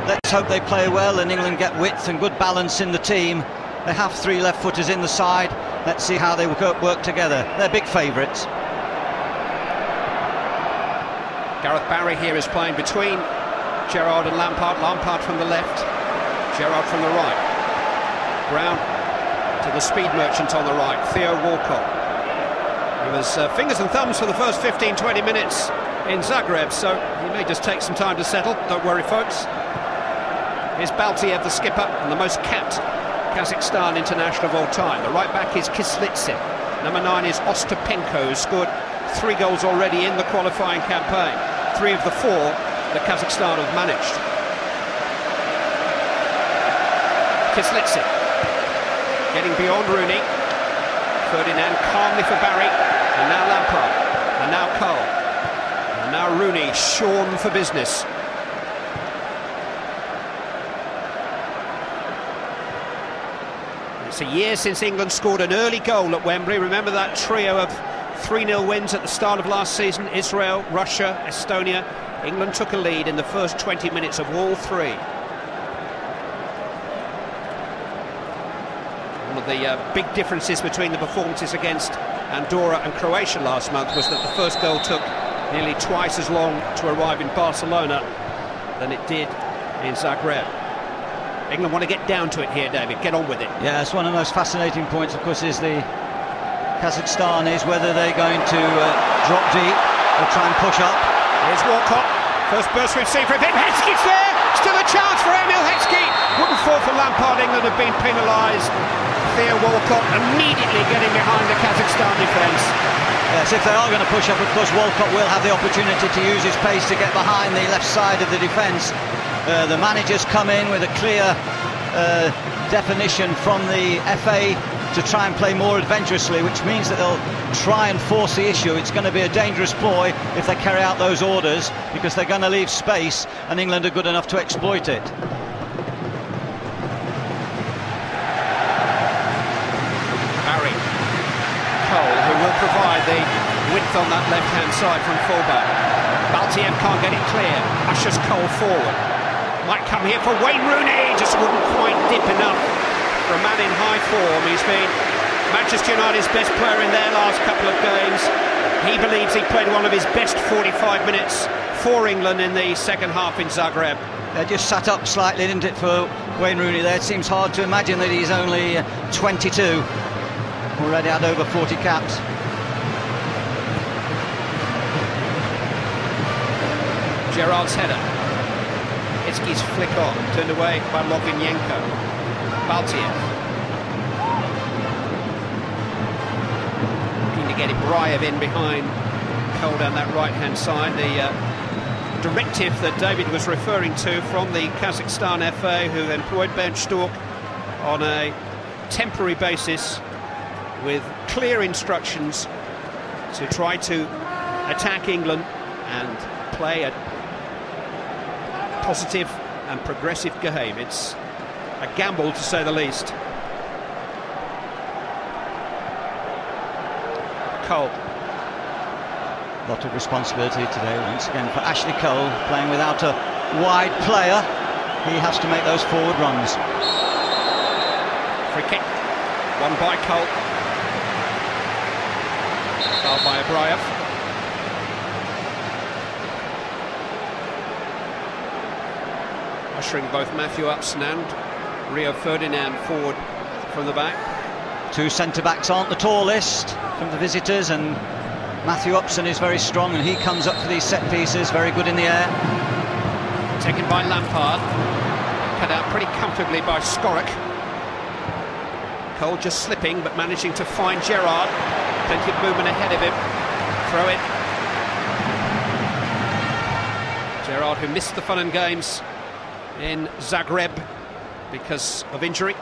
let's hope they play well and England get width and good balance in the team. They have 3 left-footers in the side. Let's see how they work together. They're big favourites. Gareth Barry here is playing between Gerrard and Lampard. Lampard from the left, Gerrard from the right. Brown to the speed merchant on the right, Theo Walcott. He was fingers and thumbs for the first 15-20 minutes in Zagreb, so he may just take some time to settle. Don't worry, folks. Here's Baltiev, the skipper, and the most capped Kazakhstan international of all time. The right back is Kislitsin. Number 9 is Ostapenko, who scored 3 goals already in the qualifying campaign. 3 of the 4 that Kazakhstan have managed. Kislitsin getting beyond Rooney. Ferdinand calmly for Barry, and now Lampard, and now Cole, and now Rooney, shorn for business. It's a year since England scored an early goal at Wembley. Remember that trio of 3-0 wins at the start of last season? Israel, Russia, Estonia. England took a lead in the first 20 minutes of all 3. One of the big differences between the performances against Andorra and Croatia last month was that the first goal took nearly twice as long to arrive in Barcelona than it did in Zagreb. England want to get down to it here, David. Get on with it. Yeah, it's one of the most fascinating points, of course, is the Kazakhstan is whether they're going to drop deep or try and push up. Here's Walcott. First burst we've seen for him. Heskey's there. Still a chance for Emil Heskey. Wouldn't fall for Lampard. England have been penalised. Theo Walcott immediately getting behind the Kazakhstan defence. Yes, if they are going to push up, of course, Walcott will have the opportunity to use his pace to get behind the left side of the defence. The managers come in with a clear definition from the FA to try and play more adventurously, which means that they'll try and force the issue. It's going to be a dangerous ploy if they carry out those orders, because they're going to leave space, and England are good enough to exploit it. Barry, Cole, who will provide the width on that left-hand side from fullback. Baltiev can't get it clear. Ushers Cole forward. Might come here for Wayne Rooney, just wouldn't quite dip enough for a man in high form. He's been Manchester United's best player in their last couple of games. He believes he played one of his best 45 minutes for England in the second half in Zagreb. They just sat up slightly, didn't it, for Wayne Rooney there? It seems hard to imagine that he's only 22, already had over 40 caps. Gerrard's header. Heskey's flick on, turned away by Lovinenko. Baltiev. Looking to get Ibrahim in behind Cole down that right-hand side. The directive that David was referring to from the Kazakhstan FA, who employed Ben Stork on a temporary basis with clear instructions to try to attack England and play a positive and progressive game. It's a gamble, to say the least. Cole. A lot of responsibility today once again for Ashley Cole, playing without a wide player. He has to make those forward runs. Free kick, won by Cole. Fouled by Ibrahim. Ushering both Matthew Upson and Rio Ferdinand forward from the back. 2 centre-backs aren't the tallest from the visitors, and Matthew Upson is very strong, and he comes up for these set pieces, very good in the air. Taken by Lampard, cut out pretty comfortably by Skorek. Cole just slipping, but managing to find Gerrard. Plenty of movement ahead of him. Throw it. Gerrard, who missed the fun and games in Zagreb because of injury.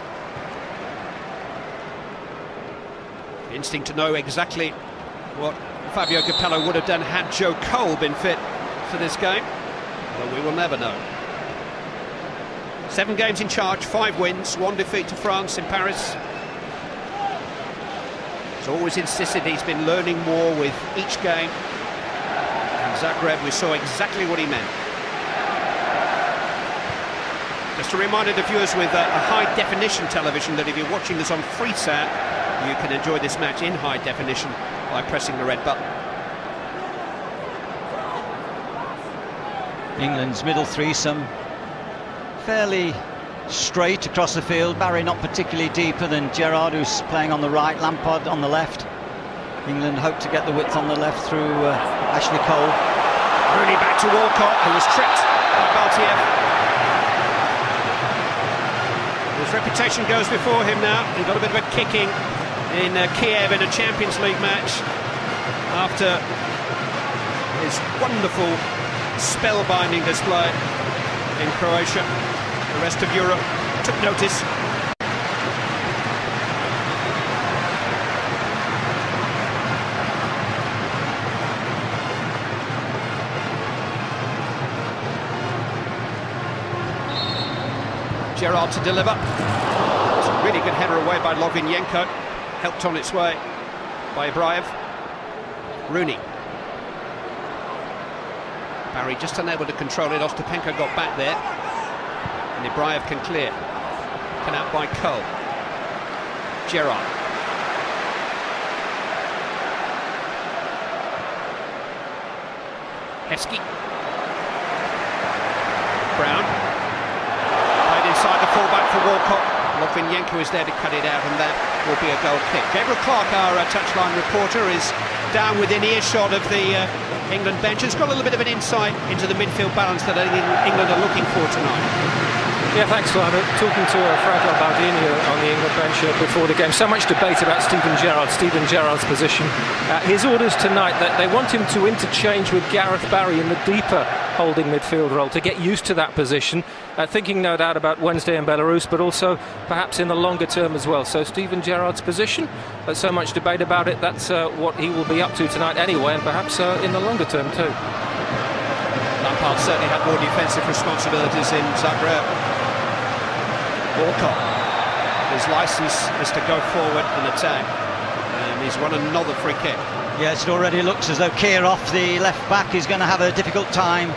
Instinct to know exactly what Fabio Capello would have done had Joe Cole been fit for this game, but we will never know. 7 games in charge, 5 wins, 1 defeat to France in Paris. He's always insisted he's been learning more with each game. In Zagreb we saw exactly what he meant. Just a reminder to viewers with a high-definition television that if you're watching this on Freesat, you can enjoy this match in high definition by pressing the red button. England's middle threesome, fairly straight across the field. Barry not particularly deeper than Gerrard, who's playing on the right, Lampard on the left. England hope to get the width on the left through Ashley Cole. Rooney back to Walcott, who was tricked by Baltiev. His reputation goes before him now. He got a bit of a kicking in Kiev in a Champions League match after his wonderful spellbinding display in Croatia. The rest of Europe took notice. Gerrard to deliver. It's a really good header away by Lovinenko, helped on its way by Ibrahim. Rooney. Barry just unable to control it. Ostapenko got back there, and Ibrahim can clear. Taken out by Cole. Gerrard. Heskey. Brown. Inside the fullback for Walcott. Lovinenko is there to cut it out, and that will be a goal kick. Gabriel Clark, our touchline reporter, is down within earshot of the England bench. It's got a little bit of an insight into the midfield balance that England are looking for tonight. Yeah, thanks, Lionel. Talking to Franco Baldini on the England bench before the game. So much debate about Steven Gerrard's position. His orders tonight that they want him to interchange with Gareth Barry in the deeper holding midfield role to get used to that position. Thinking no doubt about Wednesday in Belarus, but also perhaps in the longer term as well. So Steven Gerrard's position, there's so much debate about it. That's what he will be up to tonight anyway, and perhaps in the longer term too. Lampard certainly had more defensive responsibilities in Zagreb. Walcott, his licence is to go forward and attack, and he's won another free kick. Yes, it already looks as though Kirov, the left back, is going to have a difficult time.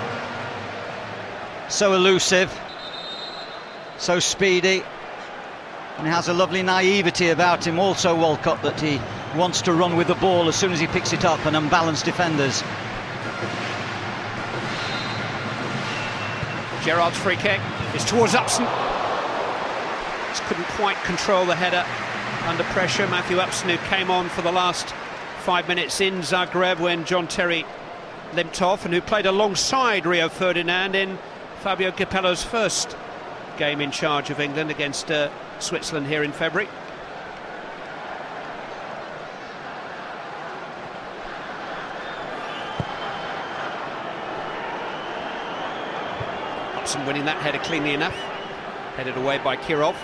So elusive, so speedy, and he has a lovely naivety about him also, Walcott, that he wants to run with the ball as soon as he picks it up and unbalance defenders. Gerrard's free kick is towards Upson. Just couldn't quite control the header under pressure. Matthew Upson, who came on for the last 5 minutes in Zagreb when John Terry limped off, and who played alongside Rio Ferdinand in Fabio Capello's first game in charge of England against Switzerland here in February. Upson winning that header cleanly enough. Headed away by Kirov.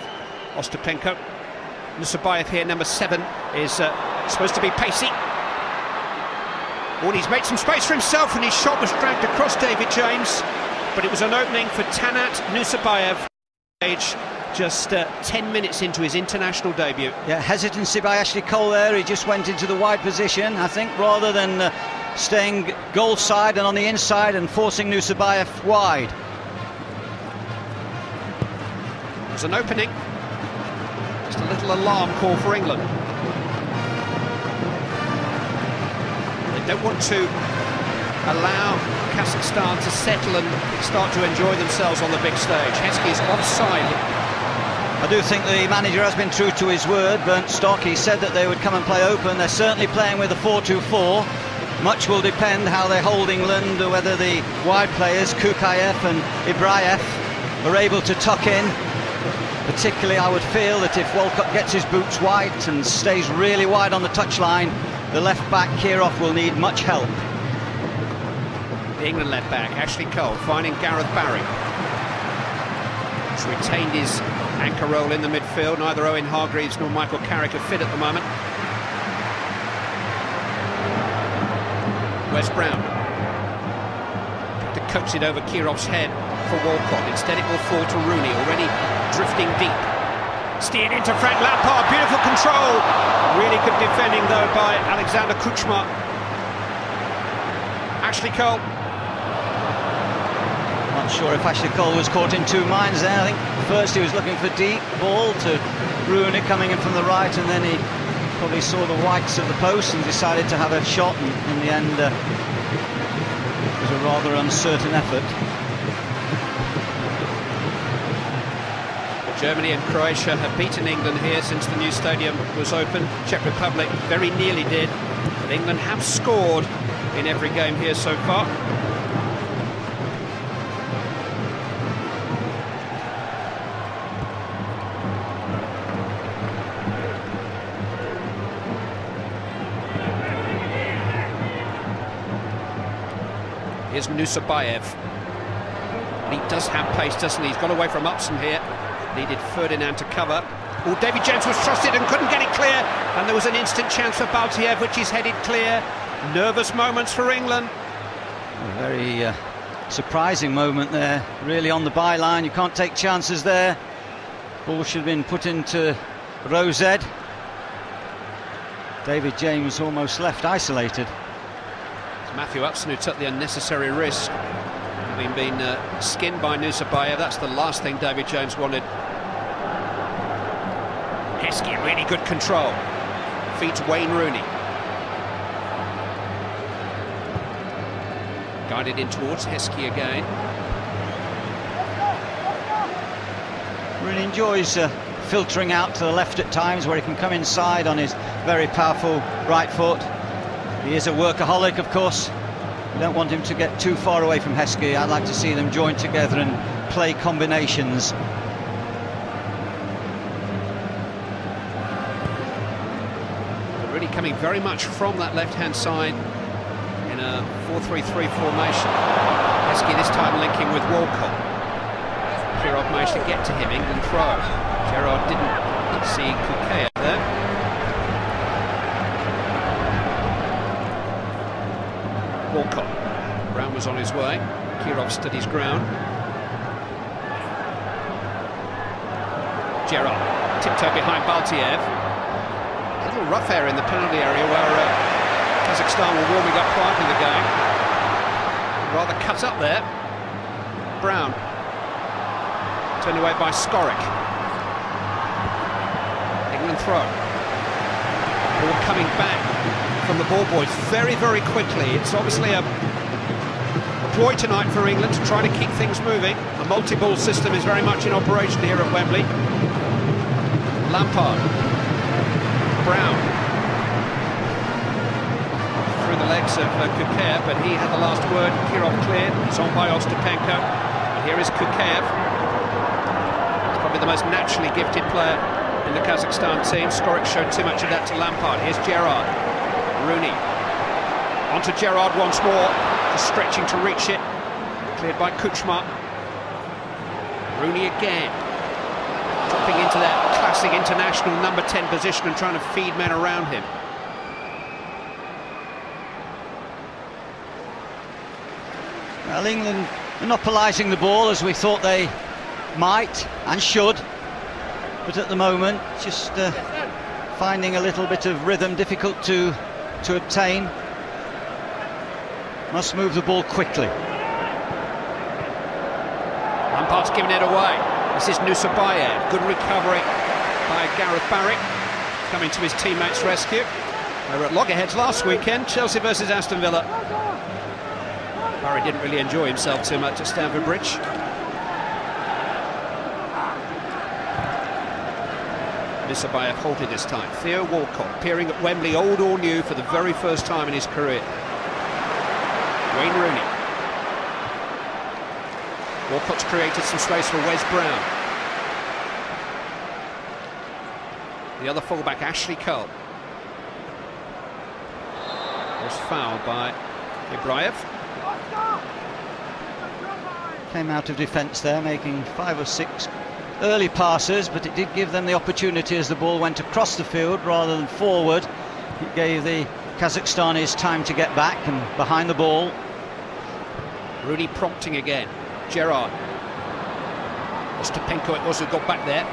Ostapenko. Nusabayev here, number 7, is supposed to be pacey. Oh, he's made some space for himself, and his shot was dragged across David James, but it was an opening for Tanat Nusabayev, just 10 minutes into his international debut. Yeah, hesitancy by Ashley Cole there. He just went into the wide position, I think, rather than staying goal side and on the inside and forcing Nusabayev wide. There's an opening. Just a little alarm call for England. They don't want to allow Kazakhstan to settle and start to enjoy themselves on the big stage. Heskey's offside. I do think the manager has been true to his word. Bernd Stock, he said that they would come and play open. They're certainly playing with a 4-2-4. Much will depend how they hold England, whether the wide players, Kukayev and Ibrahim, are able to tuck in. Particularly, I would feel that if Walcott gets his boots wide and stays really wide on the touchline, the left back, Kirov, will need much help. The England left back, Ashley Cole, finding Gareth Barry. He's retained his anchor role in the midfield. Neither Owen Hargreaves nor Michael Carrick are fit at the moment. Wes Brown. To coax it over Kirov's head for Walcott. Instead it will fall to Rooney, already drifting deep. Steered into Frank Lampard, beautiful control. Really good defending though by Alexander Kuchma. Ashley Cole. Well, Not sure if Ashley Cole was caught in two minds there. I think first he was looking for deep ball to Rooney coming in from the right, and then he probably saw the whites of the post and decided to have a shot, and in the end it was a rather uncertain effort. Germany and Croatia have beaten England here since the new stadium was open. Czech Republic very nearly did, but England have scored in every game here so far. Here's Nusabayev. And he does have pace, doesn't he? He's got away from Upson here. Needed Ferdinand to cover. Oh, David James was trusted and couldn't get it clear. And there was an instant chance for Baltiev, which is headed clear. Nervous moments for England. A very surprising moment there. Really on the byline. You can't take chances there. Ball should have been put into Rosed. David James almost left isolated. It's Matthew Upson who took the unnecessary risk. Having been skinned by Nusabayev, that's the last thing David James wanted. Heskey, really good control. Feeds Wayne Rooney. Guided in towards Heskey again. Rooney enjoys filtering out to the left at times, where he can come inside on his very powerful right foot. He is a workaholic, of course. We don't want him to get too far away from Heskey. I'd like to see them join together and play combinations. They're really coming very much from that left-hand side in a 4-3-3 formation. Heskey this time linking with Walcott. Kirov managed to get to him, England throw. Gerrard didn't see Kukeyev there. Walcott. Brown was on his way. Kirov stood his ground. Gerrard. Tiptoe behind Baltiev. A little rough area in the penalty area where Kazakhstan were warming up prior to the game. Rather cut up there. Brown. Turned away by Skorik. England throw. Ball coming back from the ball boys very, very quickly. It's obviously a ploy tonight for England to try to keep things moving. The multi-ball system is very much in operation here at Wembley. Lampard. Brown. Through the legs of Kukeyev, but he had the last word. Kirov cleared. It's on by Ostapenko. And here is Kukeyev. He's probably the most naturally gifted player in the Kazakhstan team. Skorik showed too much of that to Lampard. Here's Gerrard. Rooney. Onto Gerrard once more. Just stretching to reach it. Cleared by Kuchma. Rooney again. Dropping into that classic international number 10 position and trying to feed men around him. Well, England monopolising the ball as we thought they might and should, but at the moment just finding a little bit of rhythm difficult to obtain. Must move the ball quickly. Lampard's giving it away. This is Nusabayev. Good recovery by Gareth Barry, coming to his teammates' rescue. They were at loggerheads last weekend, Chelsea versus Aston Villa. Barry didn't really enjoy himself too much at Stamford Bridge. Nusabayev halted this time. Theo Walcott appearing at Wembley, old or new, for the very first time in his career. Wayne Rooney. Walcott's created some space for Wes Brown. The other fullback, Ashley Cole, was fouled by Ibrahim. Came out of defence there, making 5 or 6 early passes, but it did give them the opportunity as the ball went across the field rather than forward. It gave the Kazakhstanis time to get back and behind the ball. Rooney prompting again. Gerrard. Ostapenko it was who got back there.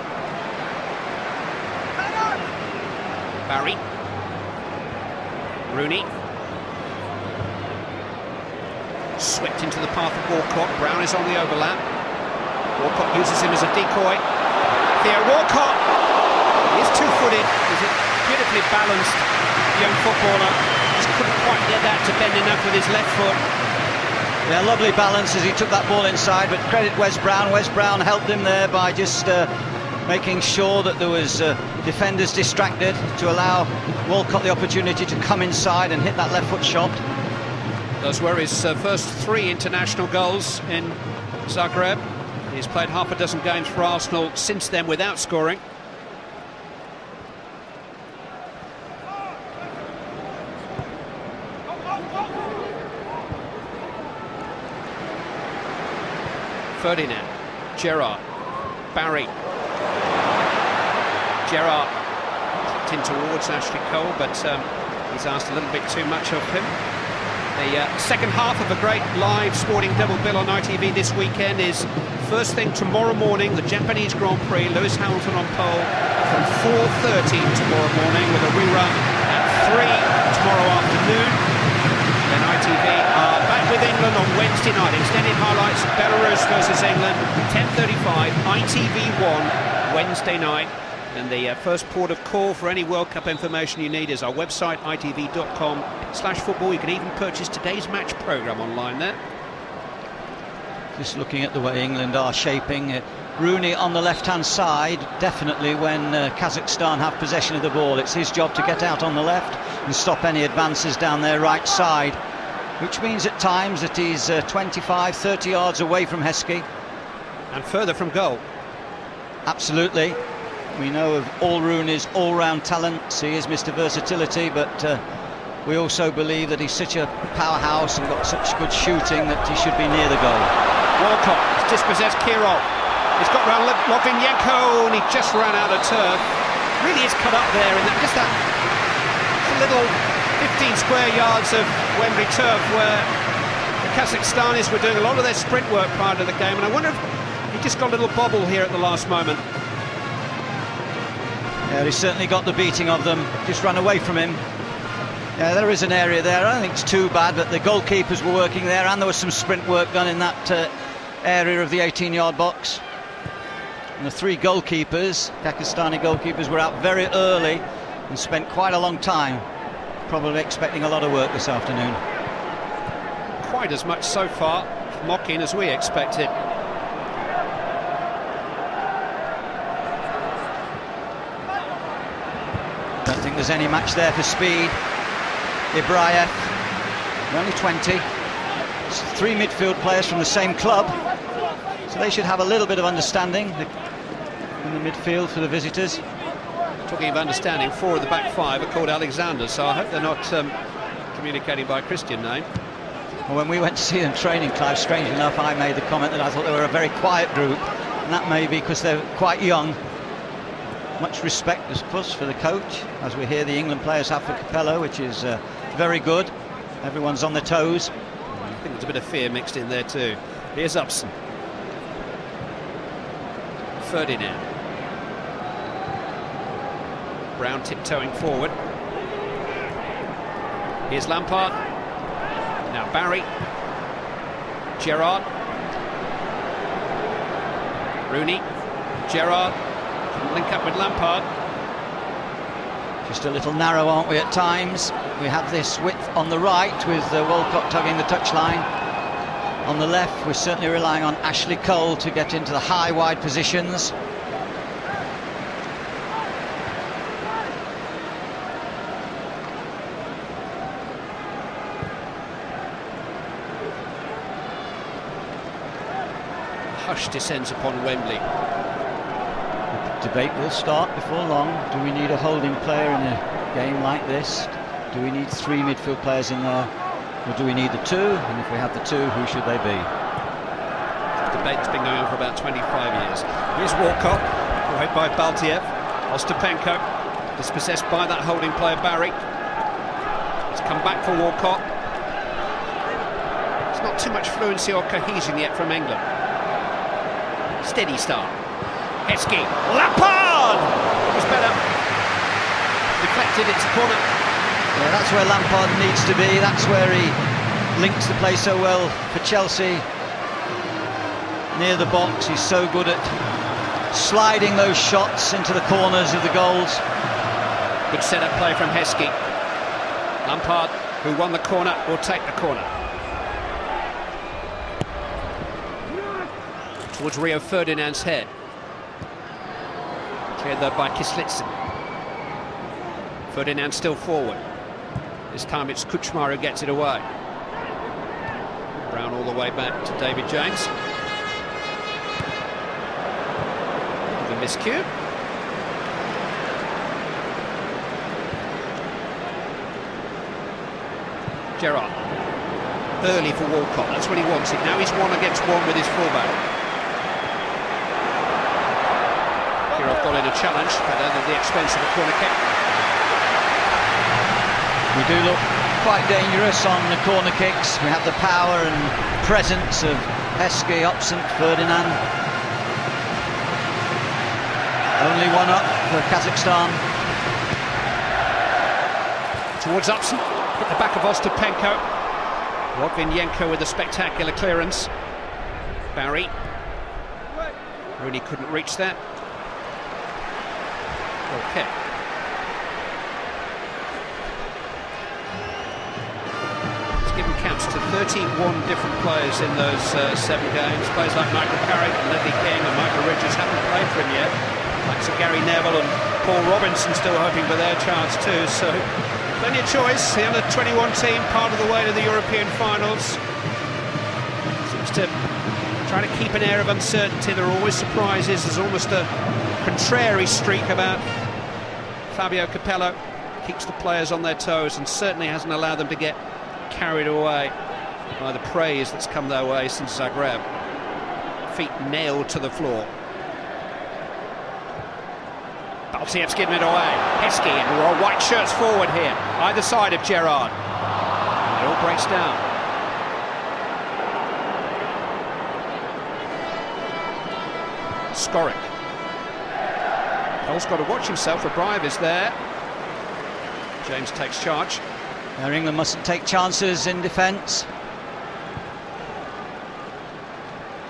Barry. Rooney. Swept into the path of Walcott. Brown is on the overlap. Walcott uses him as a decoy. Theo Walcott is two-footed. He's a beautifully balanced young footballer. Just couldn't quite get that to bend enough with his left foot. Yeah, lovely balance as he took that ball inside, but credit Wes Brown. Wes Brown helped him there by just making sure that there was defenders distracted to allow Walcott the opportunity to come inside and hit that left foot shot. Those were his first 3 international goals in Zagreb. He's played half a dozen games for Arsenal since then without scoring. Ferdinand, Gerrard, Barry. Gerrard clipped in towards Ashley Cole, but he's asked a little bit too much of him. The second half of a great live sporting double bill on ITV this weekend is first thing tomorrow morning, the Japanese Grand Prix, Lewis Hamilton on pole from 4:30 tomorrow morning, with a rerun at 3 tomorrow afternoon. Then ITV are back with England on Wednesday night. Extended highlights, Belarus versus England, 10:35, ITV1, Wednesday night. And the first port of call for any World Cup information you need is our website, itv.com/football. You can even purchase today's match programme online there. Just looking at the way England are shaping, Rooney on the left-hand side, definitely when Kazakhstan have possession of the ball. It's his job to get out on the left and stop any advances down their right side, which means at times that he's 25, 30 yards away from Heskey. And further from goal. Absolutely. We know of all Rooney's all-round talents. He is Mr. Versatility, but we also believe that he's such a powerhouse and got such good shooting that he should be near the goal. Walcott has dispossessed Kirov. He's got round Logvinenko, and he just ran out of turf. Really is cut up there in that, just that little 15 square yards of Wembley turf where the Kazakhstanis were doing a lot of their sprint work prior to the game, and I wonder if he just got a little bobble here at the last moment. Yeah, he certainly got the beating of them, just ran away from him. Yeah, there is an area there, I don't think it's too bad, but the goalkeepers were working there, and there was some sprint work done in that area of the 18-yard box. And the 3 goalkeepers, Pakistani goalkeepers, were out very early and spent quite a long time, probably expecting a lot of work this afternoon. Quite as much so far from Mokin as we expected. I don't think there's any match there for speed. Ibrahim, only 20. It's 3 midfield players from the same club, so they should have a little bit of understanding in the midfield for the visitors. Talking of understanding, 4 of the back 5 are called Alexander, so I hope they're not communicating by Christian name. Well, when we went to see them training, Clive, strangely enough, I made the comment that I thought they were a very quiet group, and that may be because they're quite young. Much respect, of course, for the coach, as we hear the England players have for Capello, which is very good. Everyone's on their toes. I think there's a bit of fear mixed in there too. Here's Upson. Ferdinand. Brown tiptoeing forward. Here's Lampard. Now Barry. Gerrard. Rooney. Gerrard. Link up with Lampard. Just a little narrow, aren't we, at times? We have this width on the right with Walcott tugging the touchline. On the left, we're certainly relying on Ashley Cole to get into the high, wide positions. Hush descends upon Wembley. Debate will start before long. Do we need a holding player in a game like this? Do we need 3 midfield players in there, or do we need the 2? And if we have the 2, who should they be? The debate's been going on for about 25 years. Here's Walcott, played by Baltiev. Ostapenko, dispossessed by that holding player Barry. He's come back for Walcott. There's not too much fluency or cohesion yet from England. Steady start. Heskey, Lampard! It was better. Deflected, it's a corner. Yeah, that's where Lampard needs to be. That's where he links the play so well for Chelsea near the box. He's so good at sliding those shots into the corners of the goals. Good set-up play from Heskey. Lampard, who won the corner, will take the corner. Towards Rio Ferdinand's head. Cleared though by Kislitsin. Ferdinand still forward. This time it's Kuchmar who gets it away. Brown all the way back to David James. The miscue. Gerrard. Early for Walcott, that's what he wants it. Now he's 1 against 1 with his fullback. Kirov got in a challenge, but at the expense of a corner kick. We do look quite dangerous on the corner kicks. We have the power and presence of Heskey, Upson, Ferdinand. Only one up for Kazakhstan. Towards Upson, hit the back of Ostapenko. Rodvinenko with a spectacular clearance. Barry. Rooney couldn't reach that. Okay. Given caps to 31 different players in those 7 games. Players like Michael Carrick and Ledley King and Michael Richards haven't played for him yet. Like Sir Gary Neville and Paul Robinson still hoping for their chance too. So plenty of choice. The under-21 team part of the way to the European finals. Seems to try to keep an air of uncertainty. There are always surprises. There's almost a contrary streak about Fabio Capello. Keeps the players on their toes and certainly hasn't allowed them to get carried away by the praise that's come their way since Zagreb. Feet nailed to the floor. Baltiev's given it away. Heskey and white shirts forward here, either side of Gerrard. It all breaks down. Skoric. Cole's got to watch himself. Abraev is there. James takes charge. Now England mustn't take chances in defence.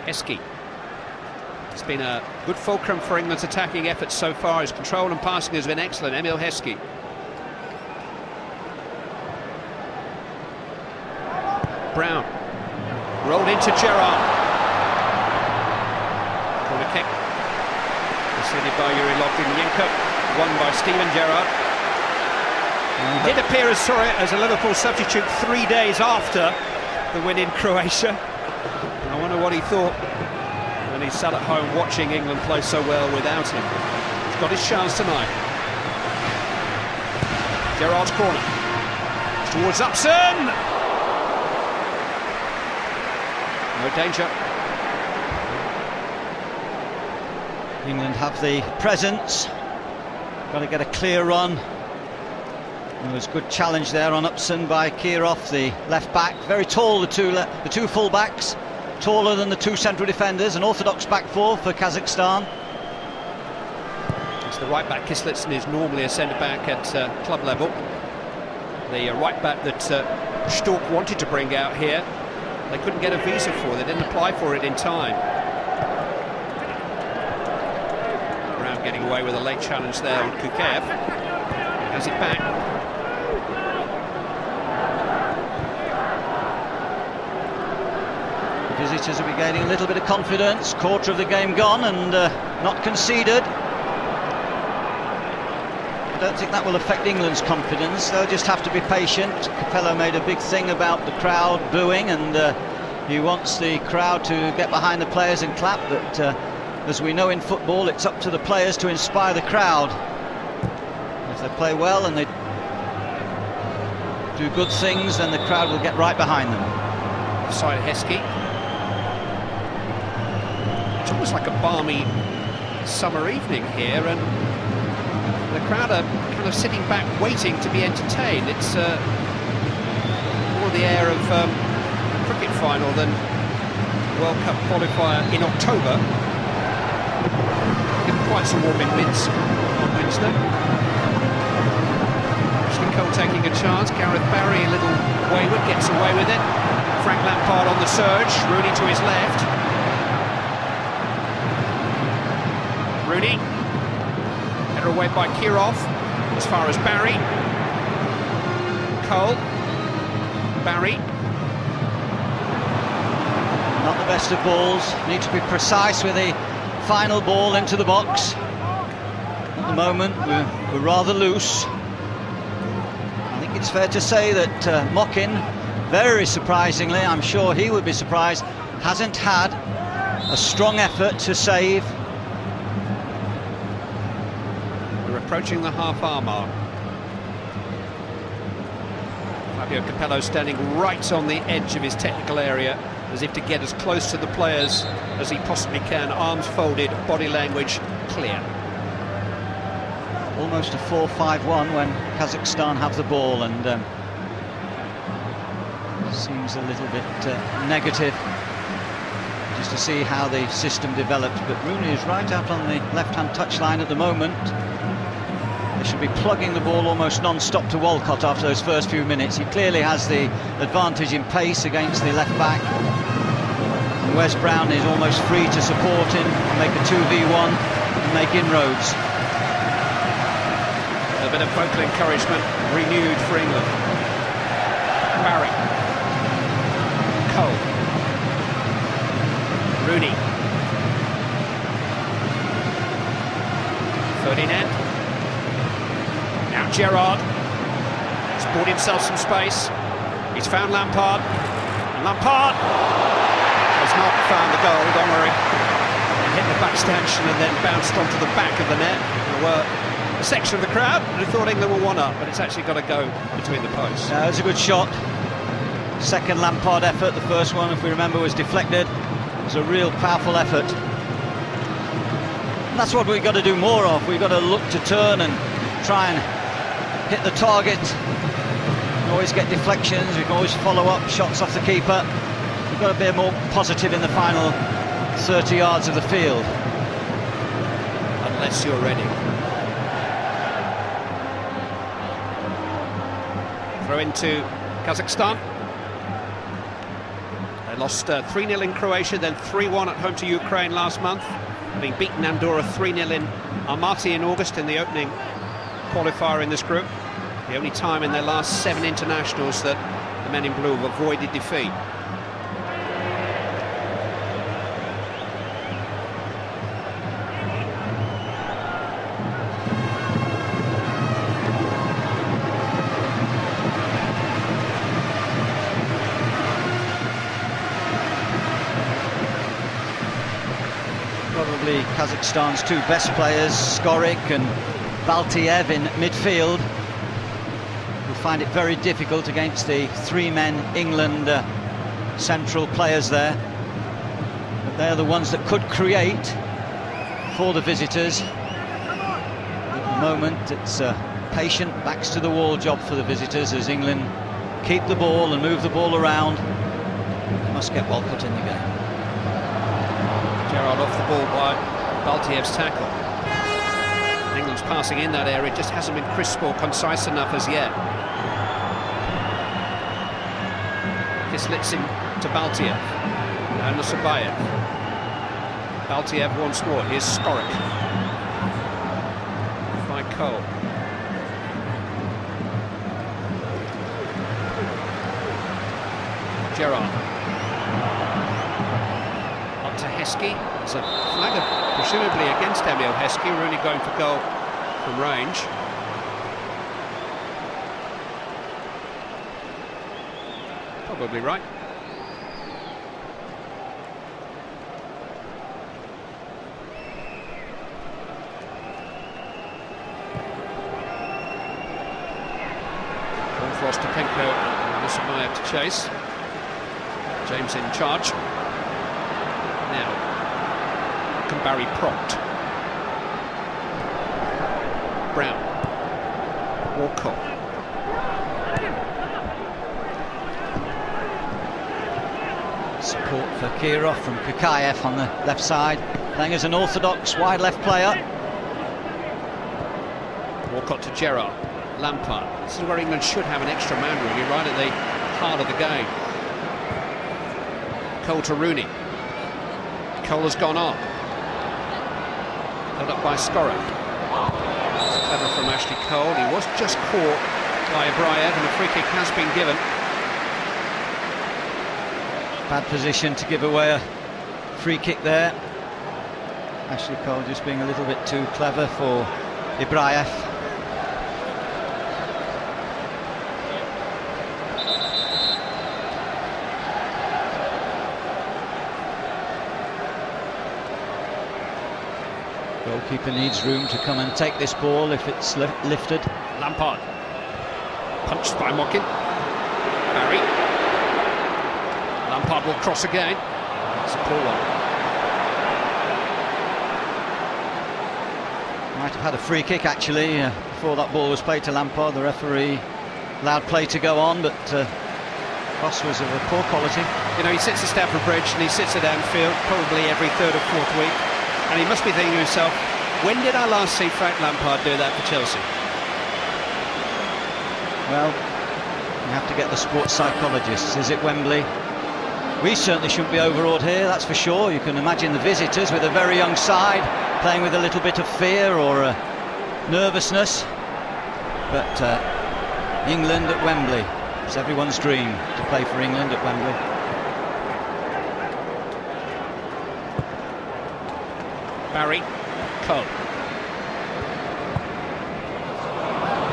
Heskey. It's been a good fulcrum for England's attacking efforts so far. His control and passing has been excellent. Emil Heskey. Brown. Rolled into Gerrard. Corner kick. Preceded by Yuri Lovdinenko. Won by Steven Gerrard. He did appear as a Liverpool substitute 3 days after the win in Croatia. I wonder what he thought when he sat at home watching England play so well without him. He's got his chance tonight. Gerrard's corner. Towards Upson! No danger. England have the presence. Got to get a clear run. There was good challenge there on Upson by Kirov, the left back. Very tall, the two full backs, taller than the 2 central defenders. An orthodox back four for Kazakhstan. It's the right back. Kislitsin is normally a centre back at club level. The right back that Stork wanted to bring out here, they couldn't get a visa for. They didn't apply for it in time. Brown getting away with a late challenge there on Kukev. He has it back. Visitors will be gaining a little bit of confidence. Quarter of the game gone and not conceded. I don't think that will affect England's confidence. They'll just have to be patient. Capello made a big thing about the crowd booing, and he wants the crowd to get behind the players and clap. But as we know in football, it's up to the players to inspire the crowd. If they play well and they do good things, then the crowd will get right behind them. Offside Heskey. It's almost like a balmy summer evening here, and the crowd are kind of sitting back waiting to be entertained. It's more the air of a cricket final than World Cup qualifier in October. Getting quite some warm in mids on Wednesday. Ashley Cole taking a chance. Gareth Barry a little wayward, gets away with it. Frank Lampard on the surge, Rooney to his left. Rooney, header away by Kirov, as far as Barry. Cole, Barry. Not the best of balls, need to be precise with the final ball into the box. At the moment, we're rather loose. I think it's fair to say that Mockin, very surprisingly, I'm sure he would be surprised, hasn't had a strong effort to save. We're approaching the half-hour mark. Fabio Capello standing right on the edge of his technical area, as if to get as close to the players as he possibly can. Arms folded, body language clear. Almost a 4-5-1 when Kazakhstan have the ball, and seems a little bit negative just to see how the system develops. But Rooney is right out on the left-hand touchline at the moment. They should be plugging the ball almost non-stop to Walcott after those first few minutes. He clearly has the advantage in pace against the left-back. And Wes Brown is almost free to support him and make a 2v1 and make inroads. A bit of vocal encouragement renewed for England. Barry. Cole. Rooney. Ferdinand. Now Gerrard. He's bought himself some space. He's found Lampard. And Lampard has not found the goal, don't worry. He hit the back stanchion and then bounced onto the back of the net. There were a section of the crowd who thought England were one up, but it's actually got to go between the posts. It was a good shot. Second Lampard effort, the first one, if we remember, was deflected. It was a real powerful effort. And that's what we've got to do more of. We've got to look to turn and try and hit the target. We can always get deflections, we can always follow up shots off the keeper. We've got to be more positive in the final 30 yards of the field. Unless you're ready. Throw into Kazakhstan. They lost 3-0 in Croatia, then 3-1 at home to Ukraine last month, having beaten Andorra 3-0 in Almaty in August in the opening qualifier in this group. The only time in their last 7 internationals that the men in blue have avoided defeat. Probably Kazakhstan's two best players, Skorik and Baltiev in midfield, will find it very difficult against the three-men England central players there. But they're the ones that could create for the visitors. At the moment, it's a patient, backs to the wall job for the visitors as England keep the ball and move the ball around. They must get Walcott in the game. Gerrard off the ball by Baltiev's tackle. England's passing in that area just hasn't been crisp or concise enough as yet. Kislitsin to Baltiev. Now Nusabayev. Baltiev once more. Here's Skorik. By Cole. Gerrard. Up to Heskey. There's a flag presumably against Emil Heskey. Rooney going for goal from range. Probably right. Frost to Penko, Nusabayev to chase. James in charge. Now, can Barry prompt? Brown. Walcott. Support for Kirov from Kukayev on the left side, playing as an orthodox wide left player. Walcott to Gerrard. Lampard. This is where England should have an extra man, really, right at the heart of the game. Cole to Rooney. Cole has gone on. Held up by Skorek. Clever from Ashley Cole. He was just caught by Ibrahim, and a free kick has been given. Bad position to give away a free kick there. Ashley Cole just being a little bit too clever for Ibrahim. Goalkeeper needs room to come and take this ball if it's lifted. Lampard. Punched by Mockin. Barry. Lampard will cross again. It's a poor one. Might have had a free kick actually before that ball was played to Lampard. The referee allowed play to go on, but cross was of a poor quality. You know, he sits at Stamford Bridge and he sits at Anfield probably every third or fourth week, and he must be thinking to himself, when did I last see Frank Lampard do that for Chelsea? Well, you have to get the sports psychologists. Is it Wembley? We certainly shouldn't be overawed here, that's for sure. You can imagine the visitors with a very young side playing with a little bit of fear or nervousness. But England at Wembley, it's everyone's dream to play for England at Wembley. Barry. Cole.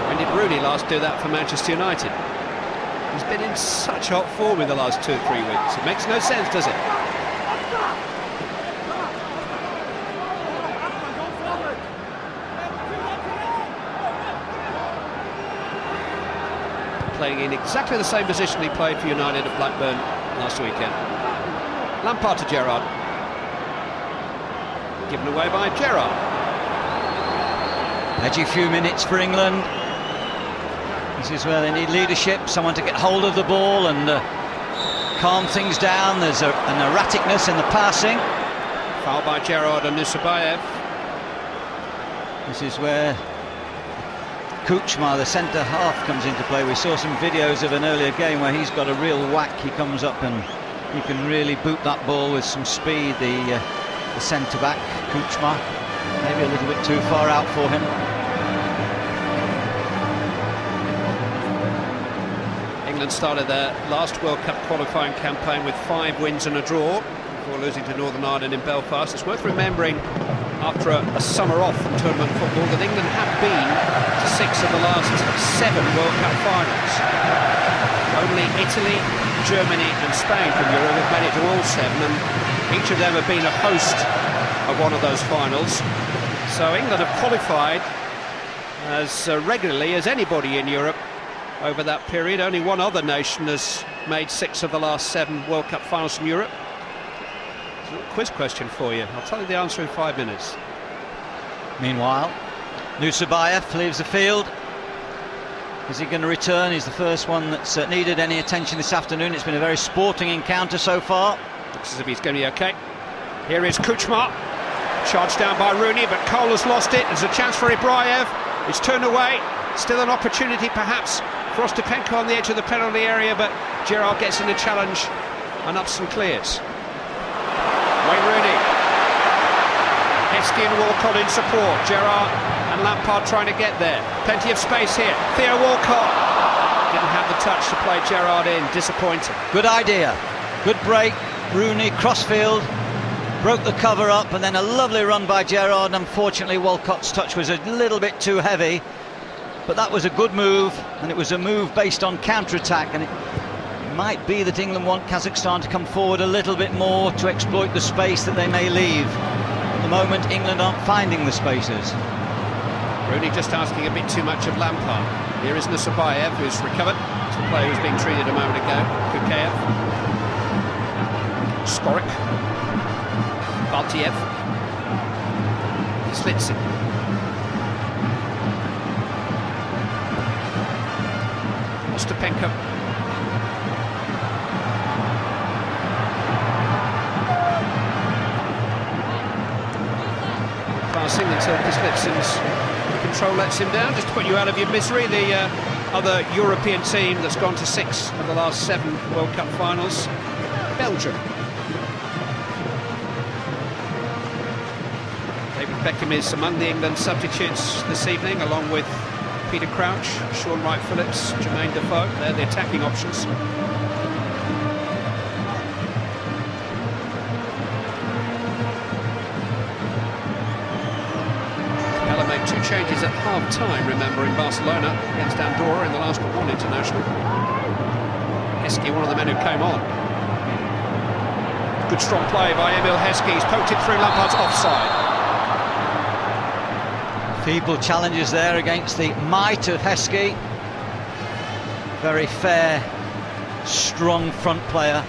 When did Rooney last do that for Manchester United? He's been in such hot form in the last 2 or 3 weeks. It makes no sense, does it? Playing in exactly the same position he played for United at Blackburn last weekend. Lampard to Gerrard. Given away by Gerrard. Edgy few minutes for England. This is where they need leadership, someone to get hold of the ball and calm things down. There's an erraticness in the passing. Foul by Gerrard and Nusabayev. This is where Kuchma, the centre half, comes into play. We saw some videos of an earlier game where he's got a real whack. He comes up and he can really boot that ball with some speed. The centre-back, Kuchma, maybe a little bit too far out for him. England started their last World Cup qualifying campaign with 5 wins and a draw before losing to Northern Ireland in Belfast. It's worth remembering, after a summer off from tournament football, that England have been to 6 of the last 7 World Cup finals. Only Italy, Germany and Spain from Europe have made it to all 7, and each of them have been a host of one of those finals. So England have qualified as regularly as anybody in Europe over that period. Only one other nation has made 6 of the last 7 World Cup finals from Europe. It's a little quiz question for you. I'll tell you the answer in 5 minutes. Meanwhile, Nusabayev leaves the field. Is he going to return? He's the first one that's needed any attention this afternoon. It's been a very sporting encounter so far. Looks as if he's going to be okay. Here is Kuchma, charged down by Rooney, but Cole has lost it. There's a chance for Ibrahim. It's turned away. Still an opportunity perhaps for Ostapenko on the edge of the penalty area, but Gerrard gets in the challenge and ups and clears. Wayne Rooney. Heskey and Walcott in support. Gerrard and Lampard trying to get there. Plenty of space here. Theo Walcott didn't have the touch to play Gerrard in. Disappointing. Good idea. Good break. Rooney crossfield, broke the cover up, and then a lovely run by Gerrard. Unfortunately, Walcott's touch was a little bit too heavy, but that was a good move, and it was a move based on counter-attack, and it might be that England want Kazakhstan to come forward a little bit more to exploit the space that they may leave. At the moment, England aren't finding the spaces. Rooney just asking a bit too much of Lampard. Here is Nusabayev, who's recovered. It's the player who was being treated a moment ago. Kukayev. Skorek. Baltiev. Slits it. Ostapenko. Passing until Kislitsyn's control lets him down. Just to put you out of your misery, the other European team that's gone to 6 of the last 7 World Cup finals, Belgium. Beckham is among the England substitutes this evening, along with Peter Crouch, Sean Wright-Phillips, Jermaine Defoe. They're the attacking options. Capello made 2 changes at half-time, remember, in Barcelona against Andorra in the last but 1 international. Heskey, one of the men who came on. Good strong play by Emil Heskey. He's poked it through Lampard's offside. Feeble challenges there against the might of Heskey. Very fair, strong front player.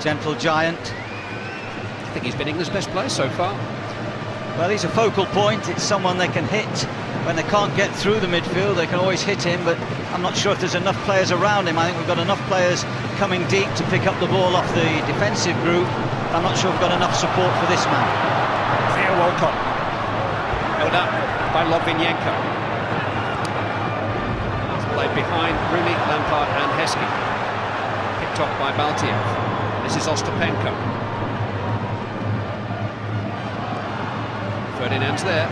Gentle giant. I think he's been England's best player so far. Well, he's a focal point. It's someone they can hit. When they can't get through the midfield, they can always hit him, but I'm not sure if there's enough players around him. I think we've got enough players coming deep to pick up the ball off the defensive group. I'm not sure we've got enough support for this man. Theo Walcott. Held up by Lobvinenko. It's played behind Rooney, Lampard and Heskey. Picked off by Baltiev. This is Ostapenko. Ferdinand's there.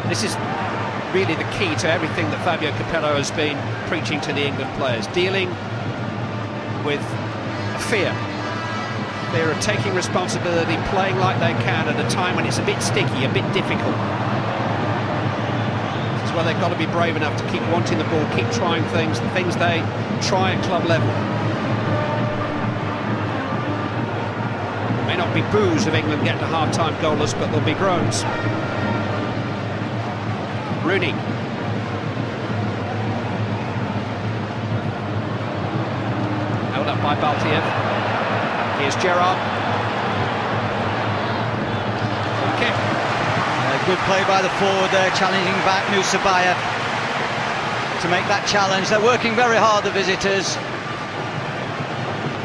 This is really the key to everything that Fabio Capello has been preaching to the England players. Dealing with a fear of taking responsibility, playing like they can at a time when it's a bit sticky, a bit difficult. This is where they've got to be brave enough to keep wanting the ball, keep trying things, the things they try at club level. There may not be boos if England get to half-time goalless, but there'll be groans. Rooney. Held up by Baltiev. Here's Gerrard. Okay. Good play by the forward there, challenging back Nusabayev to make that challenge. They're working very hard, the visitors.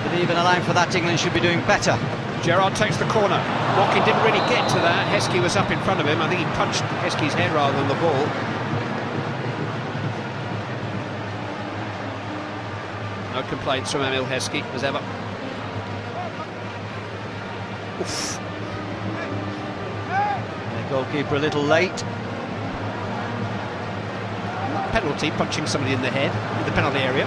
But even allowing for that, England should be doing better. Gerrard takes the corner. Watkin didn't really get to that. Heskey was up in front of him. I think he punched Heskey's head rather than the ball. No complaints from Emil Heskey, as ever. Oof. The goalkeeper a little late. Penalty, punching somebody in the head in the penalty area.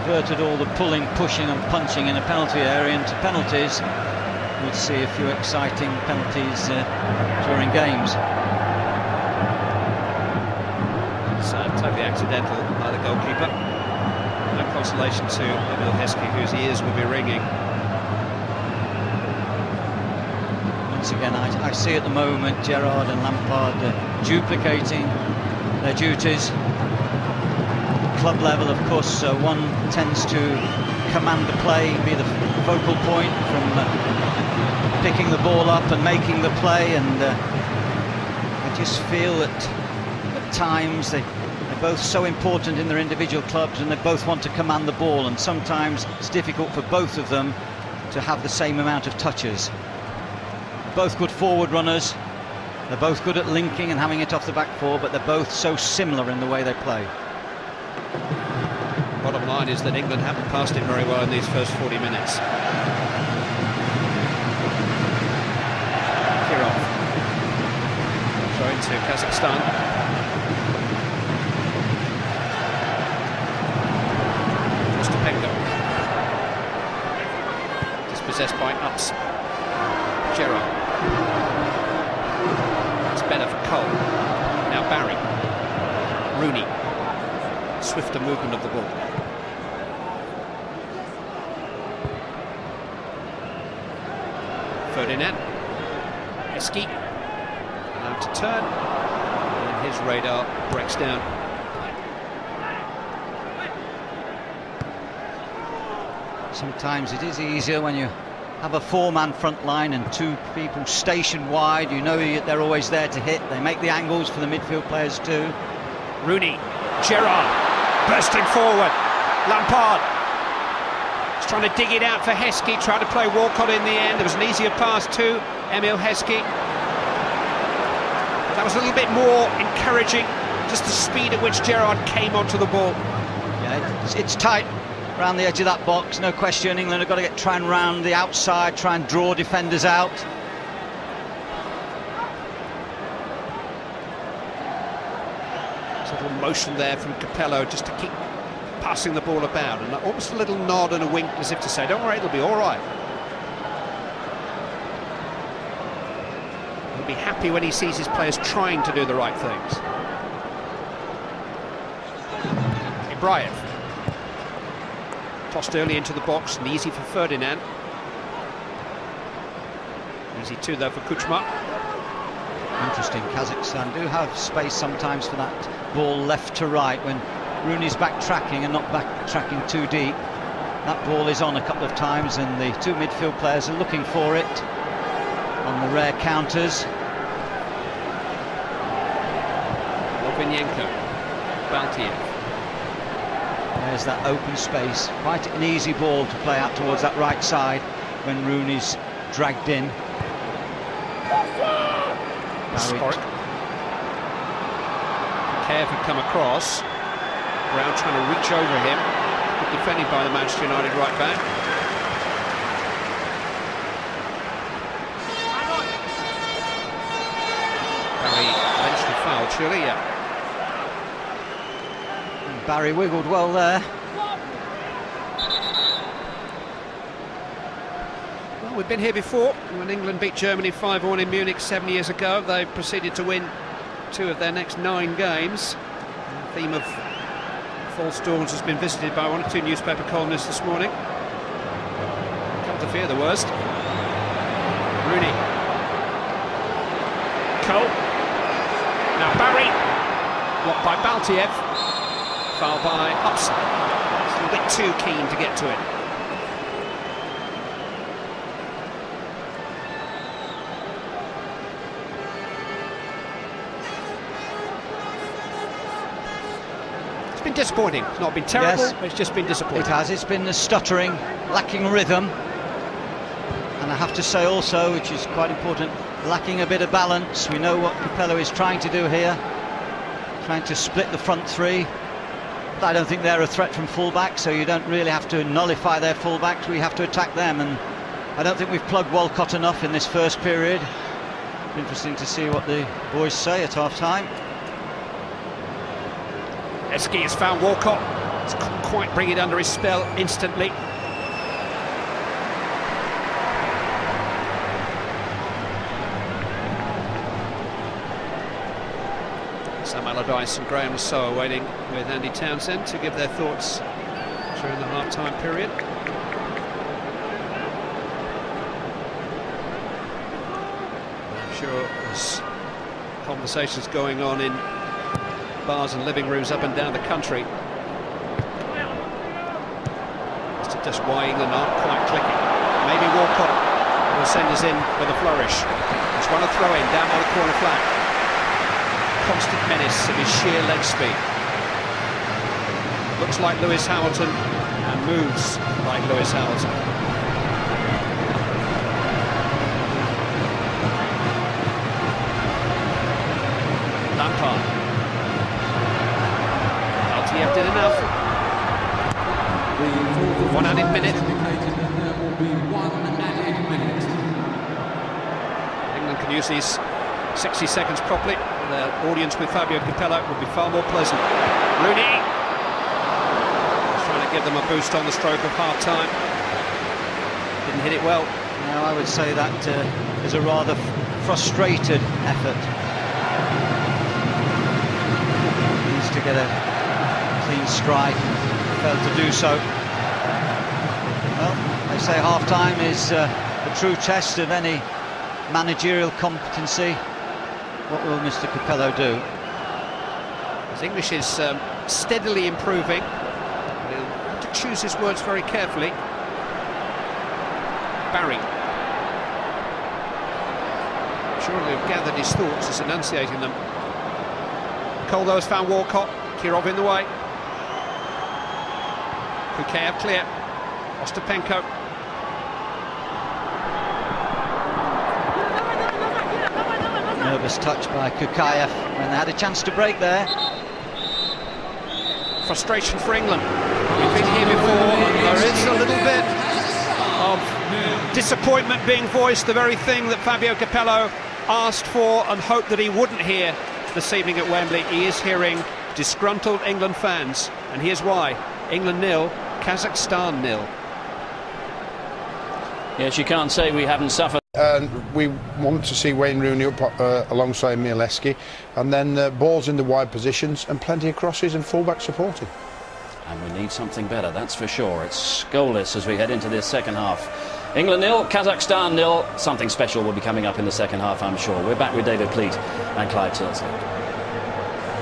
Converted all the pulling, pushing and punching in a penalty area into penalties, we'd see a few exciting penalties during games. So totally accidental by the goalkeeper. No consolation to Emil Heskey, whose ears will be ringing. Once again, I see at the moment Gerrard and Lampard duplicating their duties. Club level, of course, one tends to command the play, be the focal point from picking the ball up and making the play, and I just feel that at times they're both so important in their individual clubs and they both want to command the ball, and sometimes it's difficult for both of them to have the same amount of touches. Both good forward runners, they're both good at linking and having it off the back four, but they're both so similar in the way they play. Bottom line is that England haven't passed it very well in these first 40 minutes. Kirov. Throw into Kazakhstan. Ostapenko. Dispossessed by Ups. Gerrard. It's better for Cole. Now Barry. Rooney. Swifter movement of the ball. Ferdinand. Heskey. Allowed to turn. And his radar breaks down. Sometimes it is easier when you have a four-man front line and two people stationed wide. You know they're always there to hit. They make the angles for the midfield players too. Rooney. Gerrard. Bursting forward. Lampard is trying to dig it out for Heskey, trying to play Walcott in the end. There was an easier pass to Emil Heskey. That was a little bit more encouraging, just the speed at which Gerrard came onto the ball. Yeah, it's tight around the edge of that box, no question. England have got to try and round the outside, try and draw defenders out. There's a little motion there from Capello just to keep passing the ball about, and almost a little nod and a wink as if to say, don't worry, it'll be all right. He'll be happy when he sees his players trying to do the right things. Ibrahim. Tossed early into the box and easy for Ferdinand. Easy too though for Kuchma. Interesting, Kazakhstan do have space sometimes for that ball left to right when Rooney's backtracking and not backtracking too deep. That ball is on a couple of times and the two midfield players are looking for it on the rare counters. Lovrenenko, Baltiev. There's that open space, quite an easy ball to play out towards that right side when Rooney's dragged in. Kev had come across. Brown trying to reach over him. Good defending by the Manchester United right back. Barry eventually fouled, surely, yeah. Barry wiggled well there. Well, we've been here before. When England beat Germany 5-1 in Munich 7 years ago, they proceeded to win 2 of their next 9 games. The theme of false dawns has been visited by 1 or 2 newspaper columnists this morning. Come to fear the worst. Rooney. Cole. Now Barry. Blocked by Baltiev. Foul by Hudson. It's a little bit too keen to get to it. It's been disappointing. It's not been terrible, yes, but it's just been disappointing. It has. It's been stuttering, lacking rhythm. And I have to say also, which is quite important, lacking a bit of balance. We know what Capello is trying to do here. Trying to split the front three. I don't think they're a threat from full-back, so you don't really have to nullify their full-backs. We have to attack them, and I don't think we've plugged Walcott enough in this first period. Interesting to see what the boys say at half-time. Heskey has found Walcott. He couldn't quite bring it under his spell instantly. Sam Allardyce and Graham Lasso waiting with Andy Townsend to give their thoughts during the half-time period. I'm sure there's conversations going on in bars and living rooms up and down the country. Just why England aren't quite clicking. Maybe Walcott will send us in with a flourish. He's won a throw-in down by the corner flag. Constant menace of his sheer leg speed. Looks like Lewis Hamilton and moves like Lewis Hamilton. Lampard. Baltiev did enough. 1 added minute. England can use these 60 seconds properly. The audience with Fabio Capello would be far more pleasant. Rooney trying to give them a boost on the stroke of half-time. Didn't hit it well. No, I would say that is a rather frustrated effort. Needs to get a clean strike. Failed to do so. Well, they say half-time is a true test of any managerial competency. What will Mr. Capello do? His English is steadily improving. He'll have to choose his words very carefully. Barry. Surely have gathered his thoughts as enunciating them. Cole though has found Walcott. Kirov in the way. Kukayev clear. Ostapenko. Nervous touch by Kukayev when they had a chance to break there. Frustration for England. We've been here before. There is a little bit of disappointment being voiced, the very thing that Fabio Capello asked for and hoped that he wouldn't hear this evening at Wembley. He is hearing disgruntled England fans, and here's why. England 0, Kazakhstan 0. Yes, you can't say we haven't suffered. And we want to see Wayne Rooney up alongside Mieleski, and then balls in the wide positions and plenty of crosses and fullback supporting. And we need something better, that's for sure. It's goalless as we head into this second half. England 0, Kazakhstan 0. Something special will be coming up in the second half, I'm sure. We're back with David Pleat and Clive Tilsley.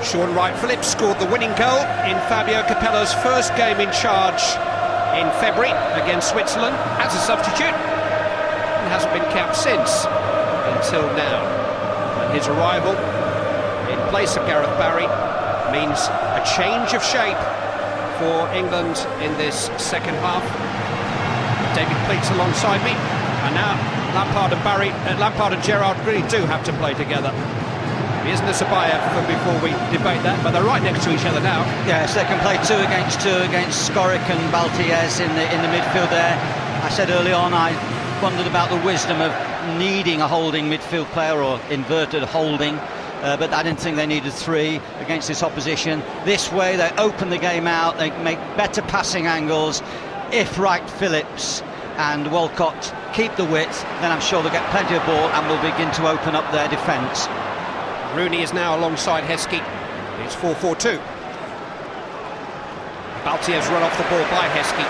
Sean Wright-Phillips scored the winning goal in Fabio Capello's first game in charge in February against Switzerland as a substitute. Hasn't been capped since until now, and his arrival in place of Gareth Barry means a change of shape for England in this second half. David Pleat's alongside me, and now Lampard and Gerrard really do have to play together. He isn't a Sabayev before we debate that, but they're right next to each other now. Yes, they can play 2 against 2 against Skorik and Baltiez in the midfield there. I said early on I wondered about the wisdom of needing a holding midfield player, or inverted holding, but I didn't think they needed 3 against this opposition. This way they open the game out, they make better passing angles. If Wright-Phillips and Walcott keep the width, then I'm sure they'll get plenty of ball and will begin to open up their defence. Rooney is now alongside Heskey. It's 4-4-2. Baltiev's run off the ball by Heskey.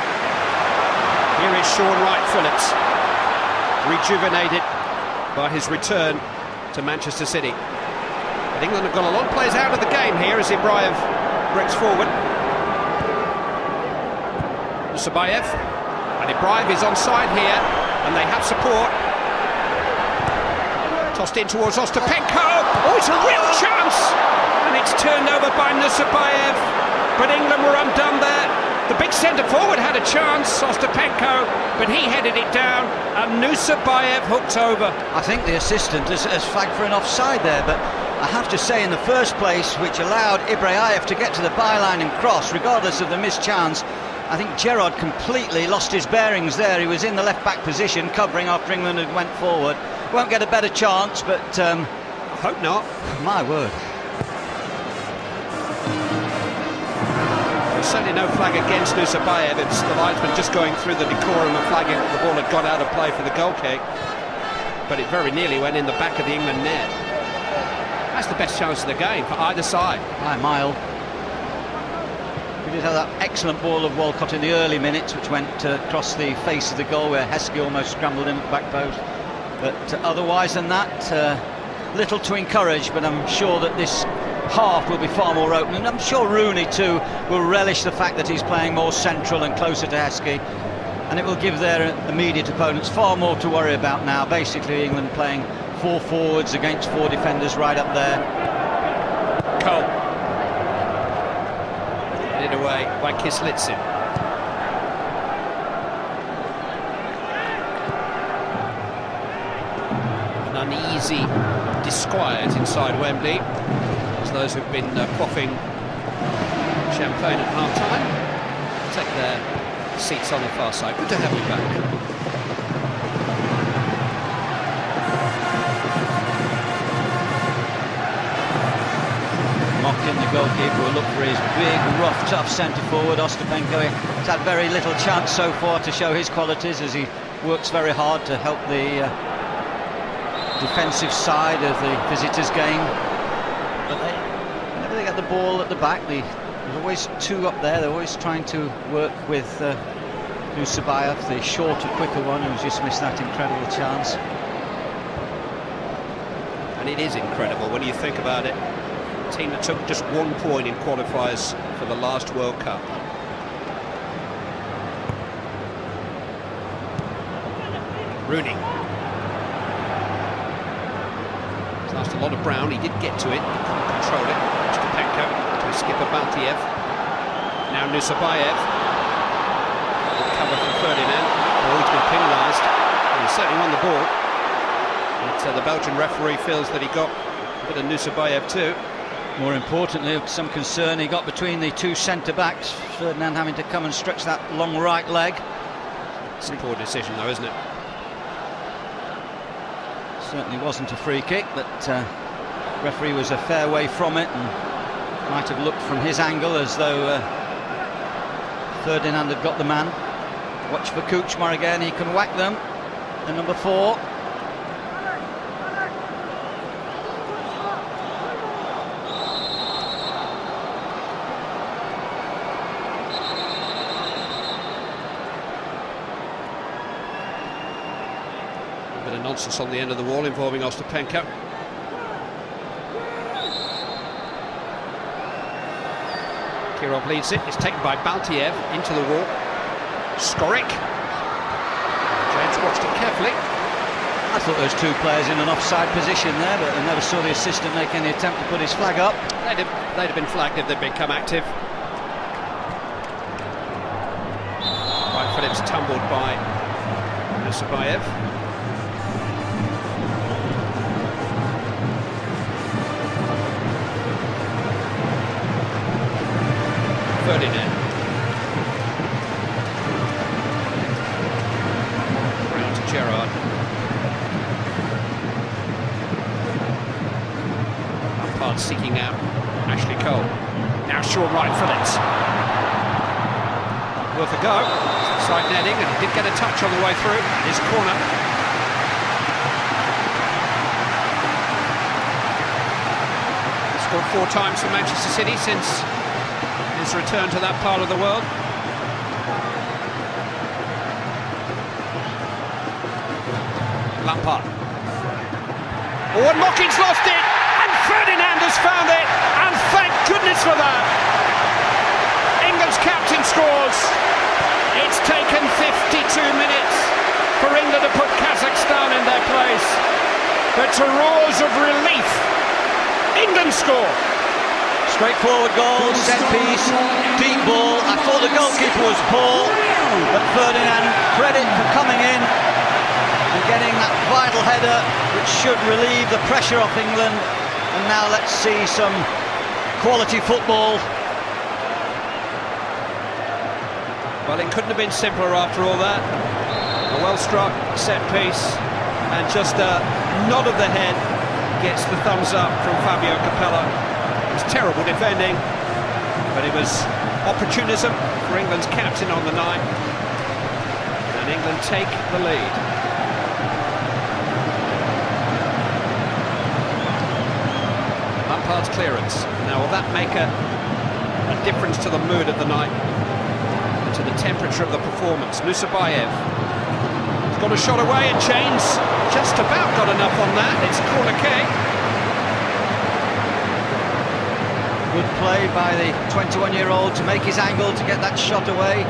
Here is Sean Wright-Phillips, rejuvenated by his return to Manchester City. But England have got a lot of players out of the game here as Ibrahim breaks forward. Sabayev, and Ibrahim is onside here, and they have support. Tossed in towards Ostapenko. Oh, it's a real chance! And it's turned over by Nusabayev, but England were undone there. The big centre-forward had a chance, Ostapenko, but he headed it down, and Nusabayev hooked over. I think the assistant has flagged for an offside there, but I have to say in the first place, which allowed Ibrahim to get to the byline and cross, regardless of the missed chance, I think Gerrard completely lost his bearings there. He was in the left-back position, covering after England had went forward. Won't get a better chance, but... I hope not. My word. There's certainly no flag against Nusabayev. It's the linesman just going through the decorum of flagging that the ball had got out of play for the goal kick. But it very nearly went in the back of the England net. That's the best chance of the game for either side. By a mile. We did have that excellent ball of Walcott in the early minutes, which went across the face of the goal, where Heskey almost scrambled in at the back post. But otherwise than that, little to encourage, but I'm sure that this half will be far more open, and I'm sure Rooney too will relish the fact that he's playing more central and closer to Heskey, and it will give their immediate opponents far more to worry about now. Basically England playing 4 forwards against 4 defenders right up there. Cole. Headed away by Kislitsin. An uneasy disquiet inside Wembley, as those who've been quaffing champagne at half-time take their seats on the far side. Good to have you back. Mocking the goalkeeper will look for his big, rough, tough centre-forward. Ostapenko has had very little chance so far to show his qualities, as he works very hard to help the defensive side of the visitors' game. But whenever they get the ball at the back, there's always 2 up there. They're always trying to work with Nusabayev, the shorter, quicker one, who's just missed that incredible chance. And it is incredible when you think about it. A team that took just 1 point in qualifiers for the last World Cup. Rooney. Asked a lot of Brown, he did get to it, couldn't control it. Ostapenko to his skipper Baltiev. Now Nusabayev. certainly won the ball. But the Belgian referee feels that he got a bit of Nusabayev too. More importantly, of some concern, he got between the two centre-backs, Ferdinand having to come and stretch that long right leg. It's a poor decision though, isn't it? Certainly wasn't a free kick, but referee was a fair way from it, and might have looked from his angle as though Ferdinand had got the man. Watch for Kuchma again, he can whack them. And number 4. Bit of nonsense on the end of the wall involving Ostapenko. Kirov leads it. It's taken by Baltiev into the wall. Skorik. James watched it carefully. I thought there was 2 players in an offside position there, but I never saw the assistant make any attempt to put his flag up. They'd have been flagged if they'd become active. Right, Phillips tumbled by Nusabayev. Ferdinand. Round to Gerrard. Lampard seeking out Ashley Cole. Now short right, Phillips. Worth a go. It's the side netting, and he did get a touch on the way through. Here's a corner. He's scored 4 times for Manchester City since his return to that part of the world. Lampard. Oh, and Mocking's lost it, and Ferdinand has found it, and thank goodness for that. England's captain scores. It's taken 52 minutes for England to put Kazakhstan in their place, but to roars of relief, England score. Straightforward goal, set piece, deep ball. I thought the goalkeeper was poor, but Ferdinand, credit for coming in and getting that vital header which should relieve the pressure off England. And now let's see some quality football. Well, it couldn't have been simpler after all that. A well-struck set piece, and just a nod of the head gets the thumbs up from Fabio Capello. It was terrible defending, but it was opportunism for England's captain on the night, and England take the lead. Lampard's clearance. Now, will that make a difference to the mood of the night and to the temperature of the performance? Nusabayev has got a shot away, and James just about got enough on that. It's a corner kick. Good play by the 21-year-old to make his angle to get that shot away.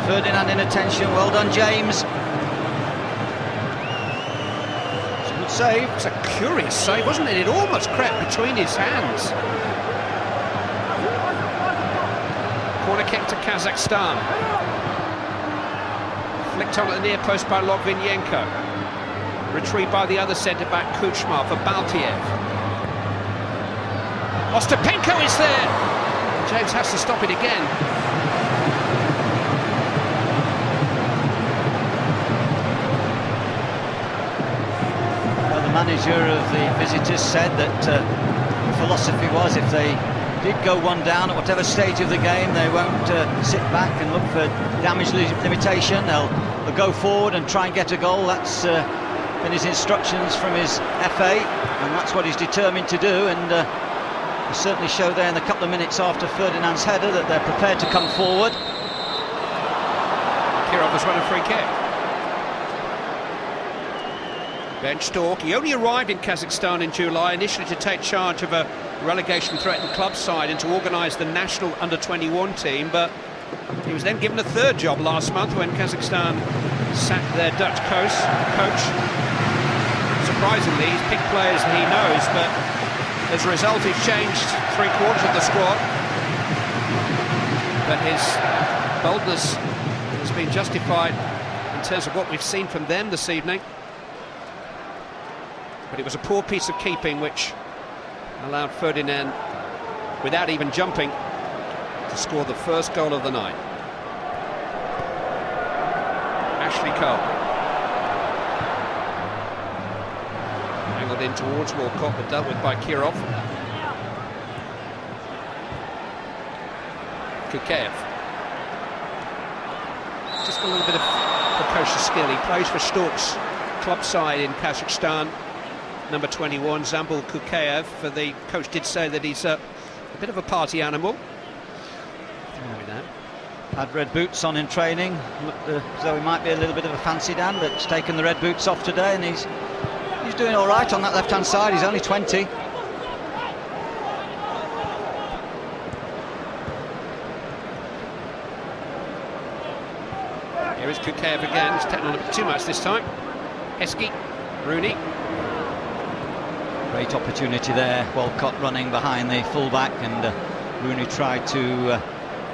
Ferdinand in attention. Well done, James. It's a good save. It's a curious save, wasn't it? It almost crept between his hands. Corner kick to Kazakhstan. Flicked on at the near post by Logvinenko. Retrieved by the other centre-back, Kuchma, for Baltiev. Ostapenko is there. James has to stop it again. Well, the manager of the visitors said that the philosophy was if they did go 1 down at whatever stage of the game, they won't sit back and look for damage limitation. They'll go forward and try and get a goal. That's been his instructions from his FA, and that's what he's determined to do. And they certainly show there in the couple of minutes after Ferdinand's header that they're prepared to come forward. Kirov has won a free kick. Bench talk. He only arrived in Kazakhstan in July, initially to take charge of a relegation-threatened club side and to organise the national under-21 team, but he was then given a 3rd job last month when Kazakhstan sacked their Dutch coach. Surprisingly, he's picked players that he knows, but as a result, he's changed 3/4 of the squad. But his boldness has been justified in terms of what we've seen from them this evening. But it was a poor piece of keeping which allowed Ferdinand, without even jumping, to score the first goal of the night. Ashley Cole. Angled in towards Walcott, but dealt with by Kirov. Kukayev. Just got a little bit of precocious skill. He plays for Stork's club side in Kazakhstan. Number 21, Zambul Kukayev. The coach did say that he's a bit of a party animal. Had red boots on in training. Looked as though he might be a little bit of a fancy Dan, but he's taken the red boots off today, and he's doing all right on that left-hand side. He's only 20. Here is Kukayev again. He's taken on a bit too much this time. Heskey, Rooney. Great opportunity there. Walcott running behind the fullback, and Rooney tried to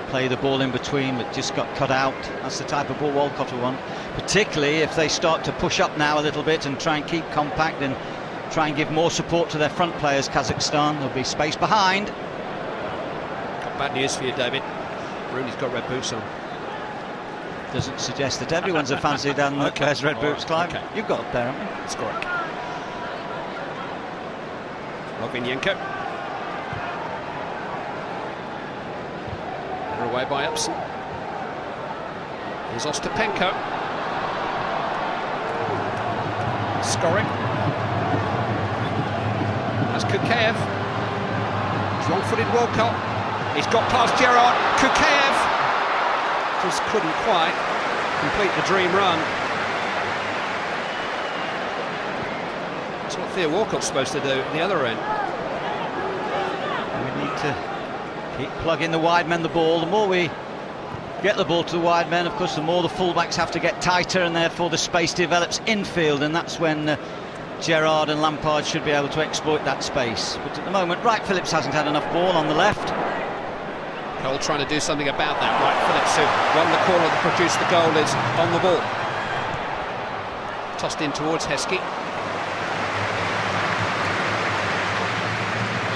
play the ball in between, but just got cut out. That's the type of ball Walcott will want, particularly if they start to push up now a little bit and try and keep compact and try and give more support to their front players. Kazakhstan, there'll be space behind. Got bad news for you, David. Rooney's got red boots on. Doesn't suggest that everyone's a fancy Dan that wears red boots, Clive. Okay. You've got a pair, haven't you? That's correct. Logvinenko. Away by Upson. Here's Ostapenko. Scoring. That's Kukayev. Wrong-footed Walcott. He's got past Gerrard. Kukayev just couldn't quite complete the dream run. That's what Theo Walcott's supposed to do at the other end. We need to keep plugging the wide men the ball. The more we get the ball to the wide men, of course, the more the fullbacks have to get tighter, and therefore the space develops infield, and that's when Gerrard and Lampard should be able to exploit that space. But at the moment, Wright Phillips hasn't had enough ball on the left. Cole trying to do something about that. Wright Phillips, who won the corner that produced the goal, is on the ball. Tossed in towards Heskey.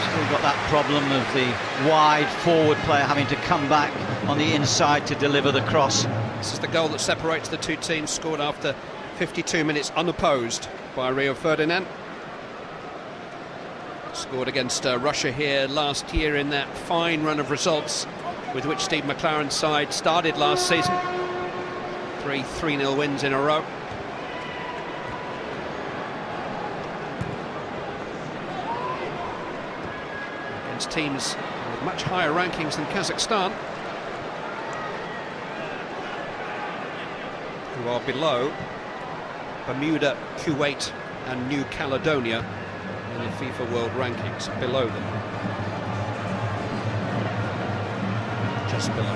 Still got that problem of the wide forward player having to come back on the inside to deliver the cross. This is the goal that separates the two teams, scored after 52 minutes unopposed by Rio Ferdinand. Scored against Russia here last year in that fine run of results with which Steve McLaren's side started last season. 3-0 wins in a row. Against teams with much higher rankings than Kazakhstan, who are below Bermuda, Kuwait and New Caledonia in the FIFA World Rankings, below them. Just below.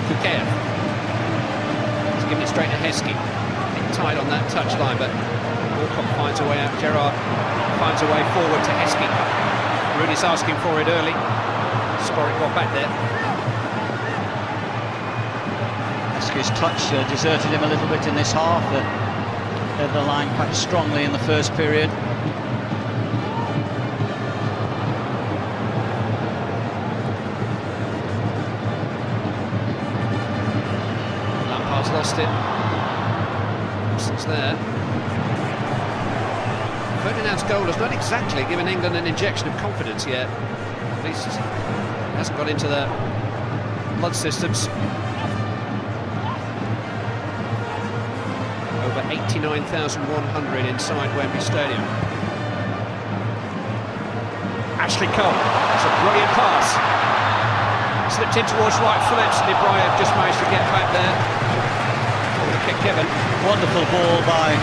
Kukayev. He's giving it straight to Heskey. Bit tight on that touchline, but Walcott finds a way out. Gerrard finds a way forward to Heskey. Rooney's asking for it early. Skoric got back there. His touch deserted him a little bit in this half. Led the line quite strongly in the first period. Lampard's lost it. Upson's there. Ferdinand's goal has not exactly given England an injection of confidence yet. At least it hasn't got into the blood systems. Over 89,100 inside Wembley Stadium. Ashley Cole, that's a brilliant pass. Slipped in towards Wright Phillips, and Ibrahim just managed to get back there. With a kick given. Wonderful ball by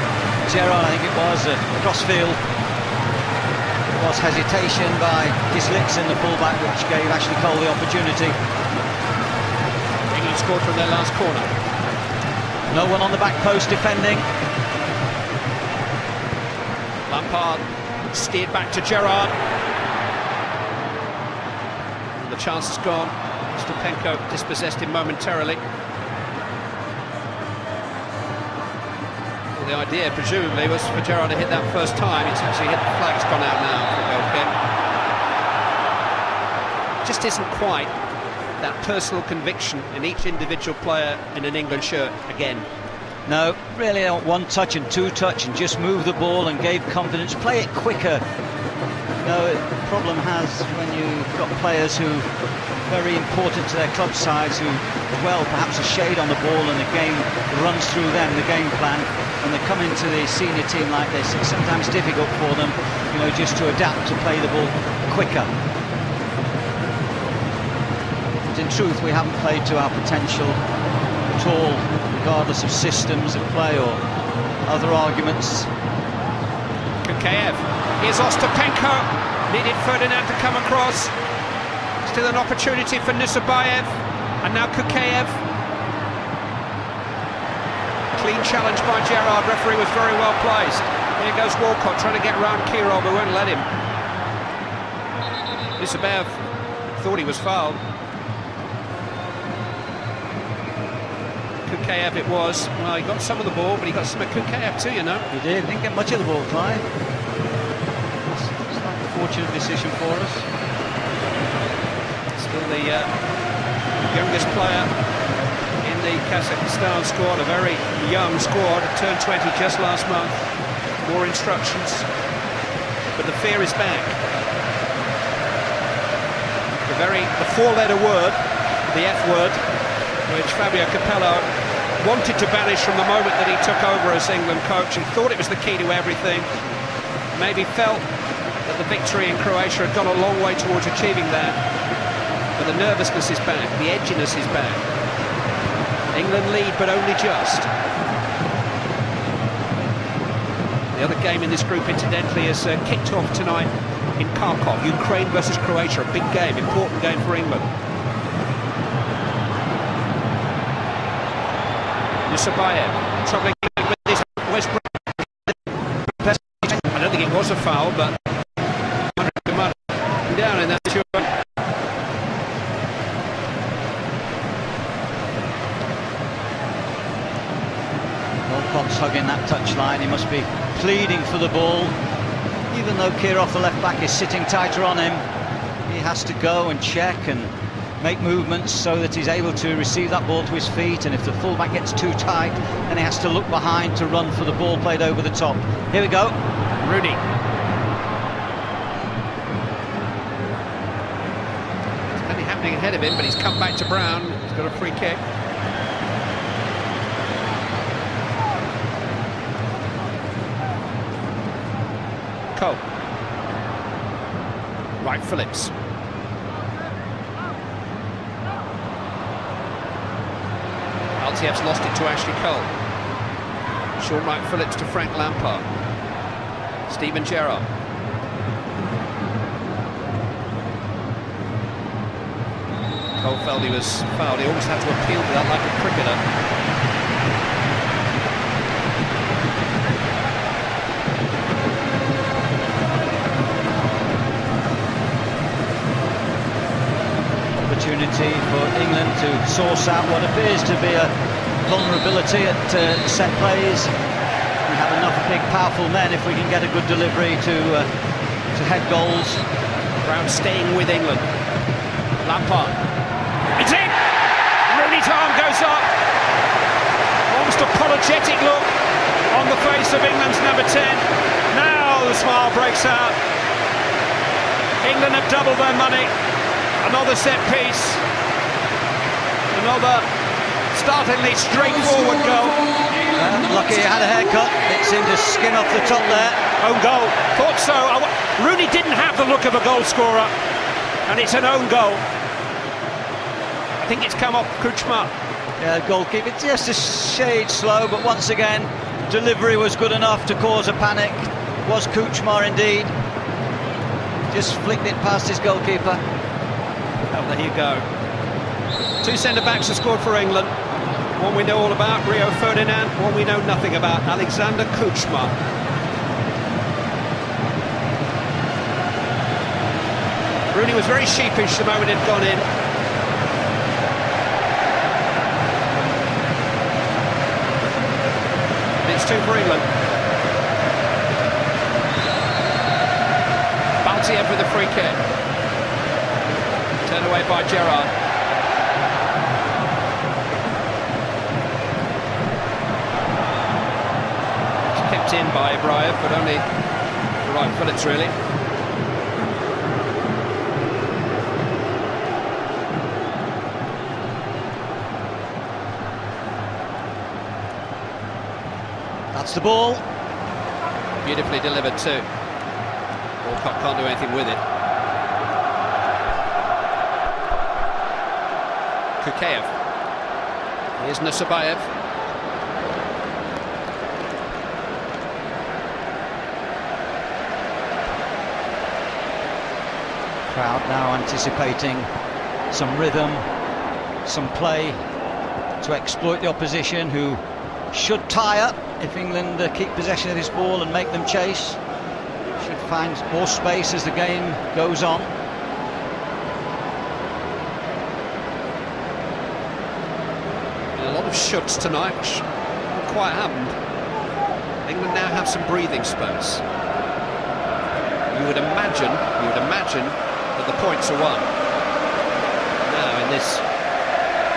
Gerrard, I think it was, crossfield. There was hesitation by Gislicks in the fullback, which gave Ashley Cole the opportunity. England scored from their last corner. No one on the back post defending. Lampard steered back to Gerrard. the chance is gone. Stepenko dispossessed him momentarily. Well, the idea, presumably, was for Gerrard to hit that first time. It's actually hit the flag's gone out now for a goal kick. Just isn't quite that personal conviction in each individual player in an England shirt again. No, really one touch and two touch and just move the ball and gave confidence. Play it quicker. No, the problem has when you've got players who are very important to their club sides, who dwell perhaps a shade on the ball and the game runs through them, the game plan. When they come into the senior team like this, it's sometimes difficult for them, you know, just to adapt to play the ball quicker. But in truth, we haven't played to our potential at all, regardless of systems of play or other arguments. Kukayev, here's Ostapenko, needed Ferdinand to come across. Still an opportunity for Nusabayev, and now Kukayev. Clean challenge by Gerrard, referee was very well placed. Here goes Walcott trying to get round Kirov, who won't let him. Nusabayev thought he was fouled. Kukayev it was. Well, he got some of the ball, but he got some of Kukayev too, you know. He did. Didn't get much of the ball, Clive. It's like a fortunate decision for us. Still the youngest player in the Kazakhstan squad, a very young squad, turned 20 just last month. More instructions, but the fear is back. The four-letter word, the F word, which Fabio Capello wanted to banish from the moment that he took over as England coach. He thought it was the key to everything. Maybe felt that the victory in Croatia had gone a long way towards achieving that. But the nervousness is back, the edginess is back. England lead, but only just. The other game in this group, incidentally, is kicked off tonight in Kharkov. Ukraine versus Croatia, a big game, important game for England. Nusabayev, troubling with his West Brom. I don't think it was a foul, but down in that situation. Walcott's hugging that touchline. He must be pleading for the ball. Even though Kirov, the left back, is sitting tighter on him, he has to go and check and make movements so that he's able to receive that ball to his feet, and if the fullback gets too tight, then he has to look behind to run for the ball played over the top. Here we go. Rooney. There's plenty happening ahead of him, but he's come back to Brown. He's got a free kick. Cole. Right, Phillips. Altiev's lost it to Ashley Cole. Short right Phillips to Frank Lampard. Steven Gerrard. Cole felt he was fouled. He almost had to appeal for that like a cricketer. Opportunity for England to source out what appears to be a vulnerability at set plays. We have enough big, powerful men if we can get a good delivery to head goals. Brown staying with England. Lampard. It's in! Rooney's arm goes up. Almost apologetic look on the face of England's number 10. Now the smile breaks out. England have doubled their money. Another set piece, another startlingly straightforward goal. Lucky he had a haircut, it seemed to skin off the top there. Own goal, thought so. Rooney didn't have the look of a goal scorer, and it's an own goal. I think it's come off Kuchma. Yeah, goalkeeper just a shade slow, but once again, delivery was good enough to cause a panic. Was Kuchma indeed. Just flicked it past his goalkeeper. Oh, there you go. Two centre-backs have scored for England. One we know all about, Rio Ferdinand. One we know nothing about, Alexander Kuchma. Rooney was very sheepish the moment it had gone in. And it's 2 for England. Baltiev with a free kick. Turned away by Gerrard. It's kept in by Ibrahim, but only the right Phillips, really. That's the ball. Beautifully delivered too. Walcott can't do anything with it. Kukayev. Here's Nusabayev. Crowd now anticipating some rhythm, some play to exploit the opposition, who should tire if England keep possession of this ball and make them chase. Should find more space as the game goes on. A lot of shots tonight, which haven't quite happened. England now have some breathing space. You would imagine that the points are won. Now, in this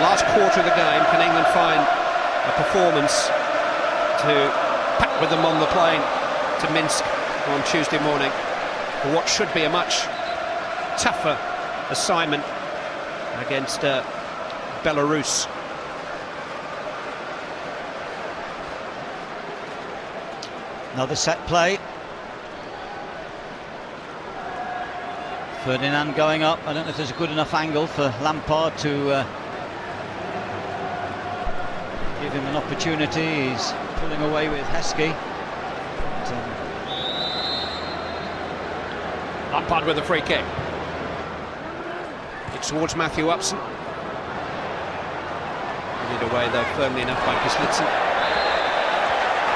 last quarter of the game, can England find a performance to pack with them on the plane to Minsk on Tuesday morning for what should be a much tougher assignment against Belarus. Another set play. Ferdinand going up. I don't know if there's a good enough angle for Lampard to give him an opportunity. He's pulling away with Heskey. Lampard with a free kick. It's towards Matthew Upson. Lead away though firmly enough by Kislitsin.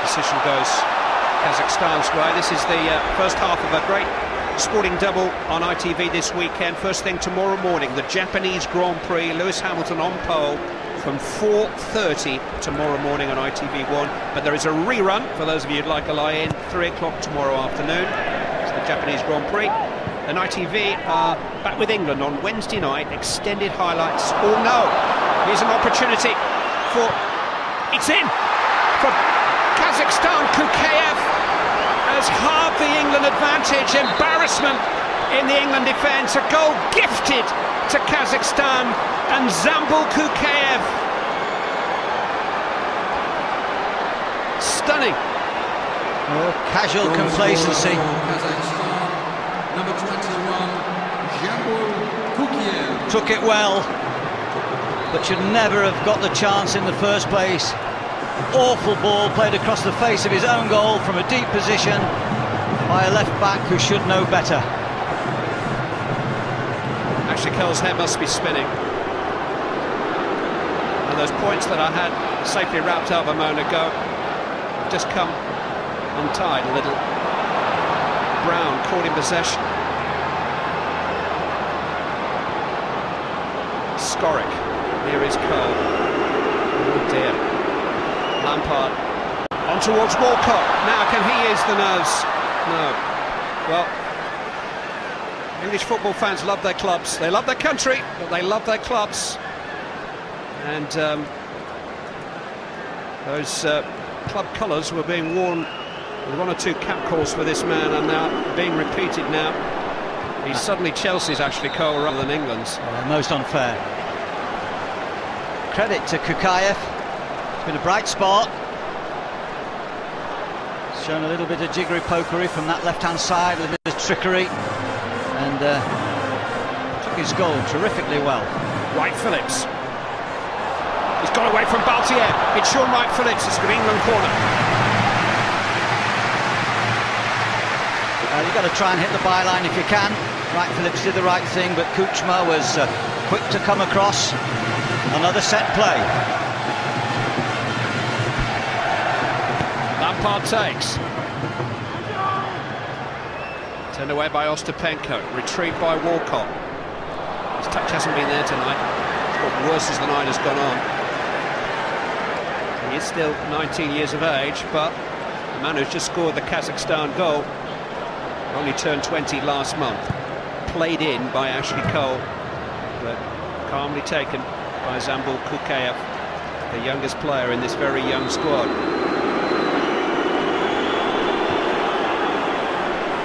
Decision goes Kazakhstan's way. This is the first half of a great sporting double on ITV this weekend. First thing tomorrow morning, the Japanese Grand Prix. Lewis Hamilton on pole from 4:30 tomorrow morning on ITV1. But there is a rerun for those of you who'd like a lie-in, 3 o'clock tomorrow afternoon. It's the Japanese Grand Prix. And ITV are back with England on Wednesday night. Extended highlights. Oh no! Here's an opportunity for... It's in! For Kazakhstan. Kukayev has halved the England advantage. Embarrassment in the England defence. A goal gifted to Kazakhstan, and Zambul Kukayev. Stunning. Oh, casual complacency. Number 21, Zambul Kukayev. Took it well, but should never have got the chance in the first place. Awful ball played across the face of his own goal from a deep position by a left back who should know better. Actually, Curl's head must be spinning. And those points that I had safely wrapped up a moment ago have just come untied a little. Brown caught in possession. Skoric. Here is Curl. Oh dear. Lampard on towards Walcott. Now can he use the nerves? No. Well, English football fans love their clubs. They love their country, but they love their clubs. And those club colours were being worn with 1 or 2 cap calls for this man, and now being repeated now. He's suddenly Chelsea's Ashley Cole rather than England's. Most unfair. Credit to Kukayev. It's been a bright spot. Shown a little bit of jiggery pokery from that left-hand side, a little bit of trickery, and took his goal terrifically well. Wright Phillips. He's got away from Baltiev. It's Sean Wright Phillips. It's an England corner. You've got to try and hit the byline if you can. Wright Phillips did the right thing, but Kuchma was quick to come across. Another set play. Lampard takes. Turned away by Ostapenko, retrieved by Walcott. His touch hasn't been there tonight. It's got worse as the night has gone on. He is still 19 years of age, but the man who's just scored the Kazakhstan goal only turned 20 last month. Played in by Ashley Cole, but calmly taken by Zambul Kukayev, the youngest player in this very young squad.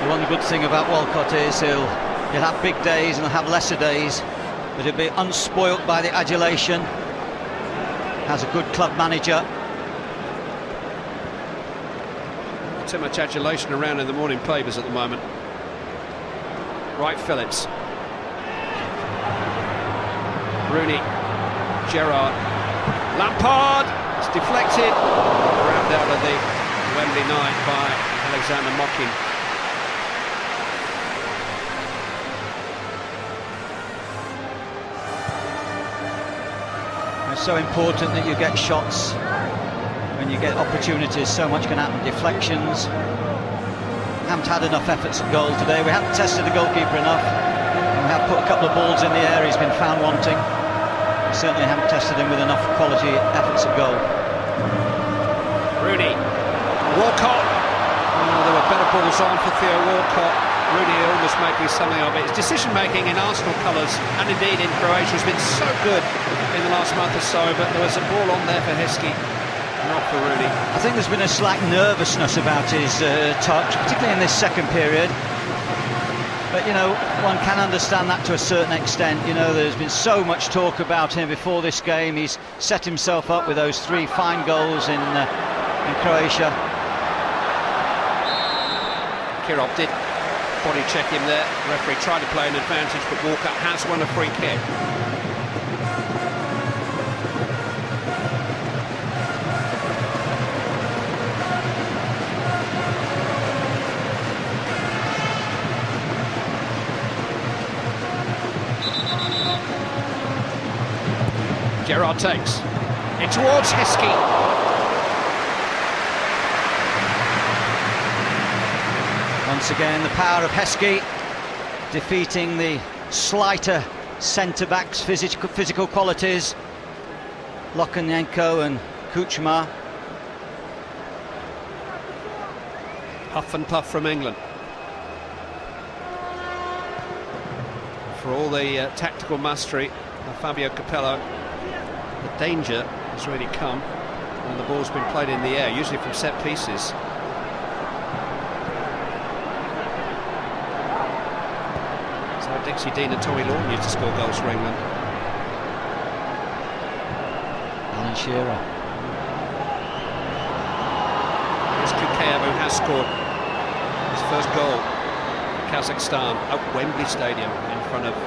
One good thing about Walcott is he'll have big days and he'll have lesser days, but he'll be unspoilt by the adulation. Has a good club manager. Too much adulation around in the morning papers at the moment. Right, Phillips. Rooney. Gerrard. Lampard. It's deflected. Grabbed out of the Wembley night by Alexander Mocking. It's so important that you get shots when you get opportunities. So much can happen. Deflections. Haven't had enough efforts at goal today. We haven't tested the goalkeeper enough. We have put a couple of balls in the air. He's been found wanting. We certainly haven't tested him with enough quality efforts at goal. Rooney. Walcott. Oh, there were better balls on for Theo Walcott. Rooney almost making something of it. His decision-making in Arsenal colours, and indeed in Croatia, has been so good in the last month or so, but there was a ball on there for Heskey, not for Rooney. I think there's been a slight nervousness about his touch, particularly in this second period. But, you know, one can understand that to a certain extent. You know, there's been so much talk about him before this game. He's set himself up with those 3 fine goals in Croatia. Kirov did body check him there. The referee tried to play an advantage, but Walker has won a free kick. Gerrard takes in towards Heskey. Once again, the power of Heskey defeating the slighter centre-backs' physical qualities, Lokonenko and Kuchma. Huff and puff from England. For all the tactical mastery of Fabio Capello, the danger has really come when the ball's been played in the air, usually from set pieces. Dixie Dean and Tommy Lawton used to score goals for England. Alan Shearer. Here's Kukayev, who has scored his first goal for Kazakhstan at Wembley Stadium in front of the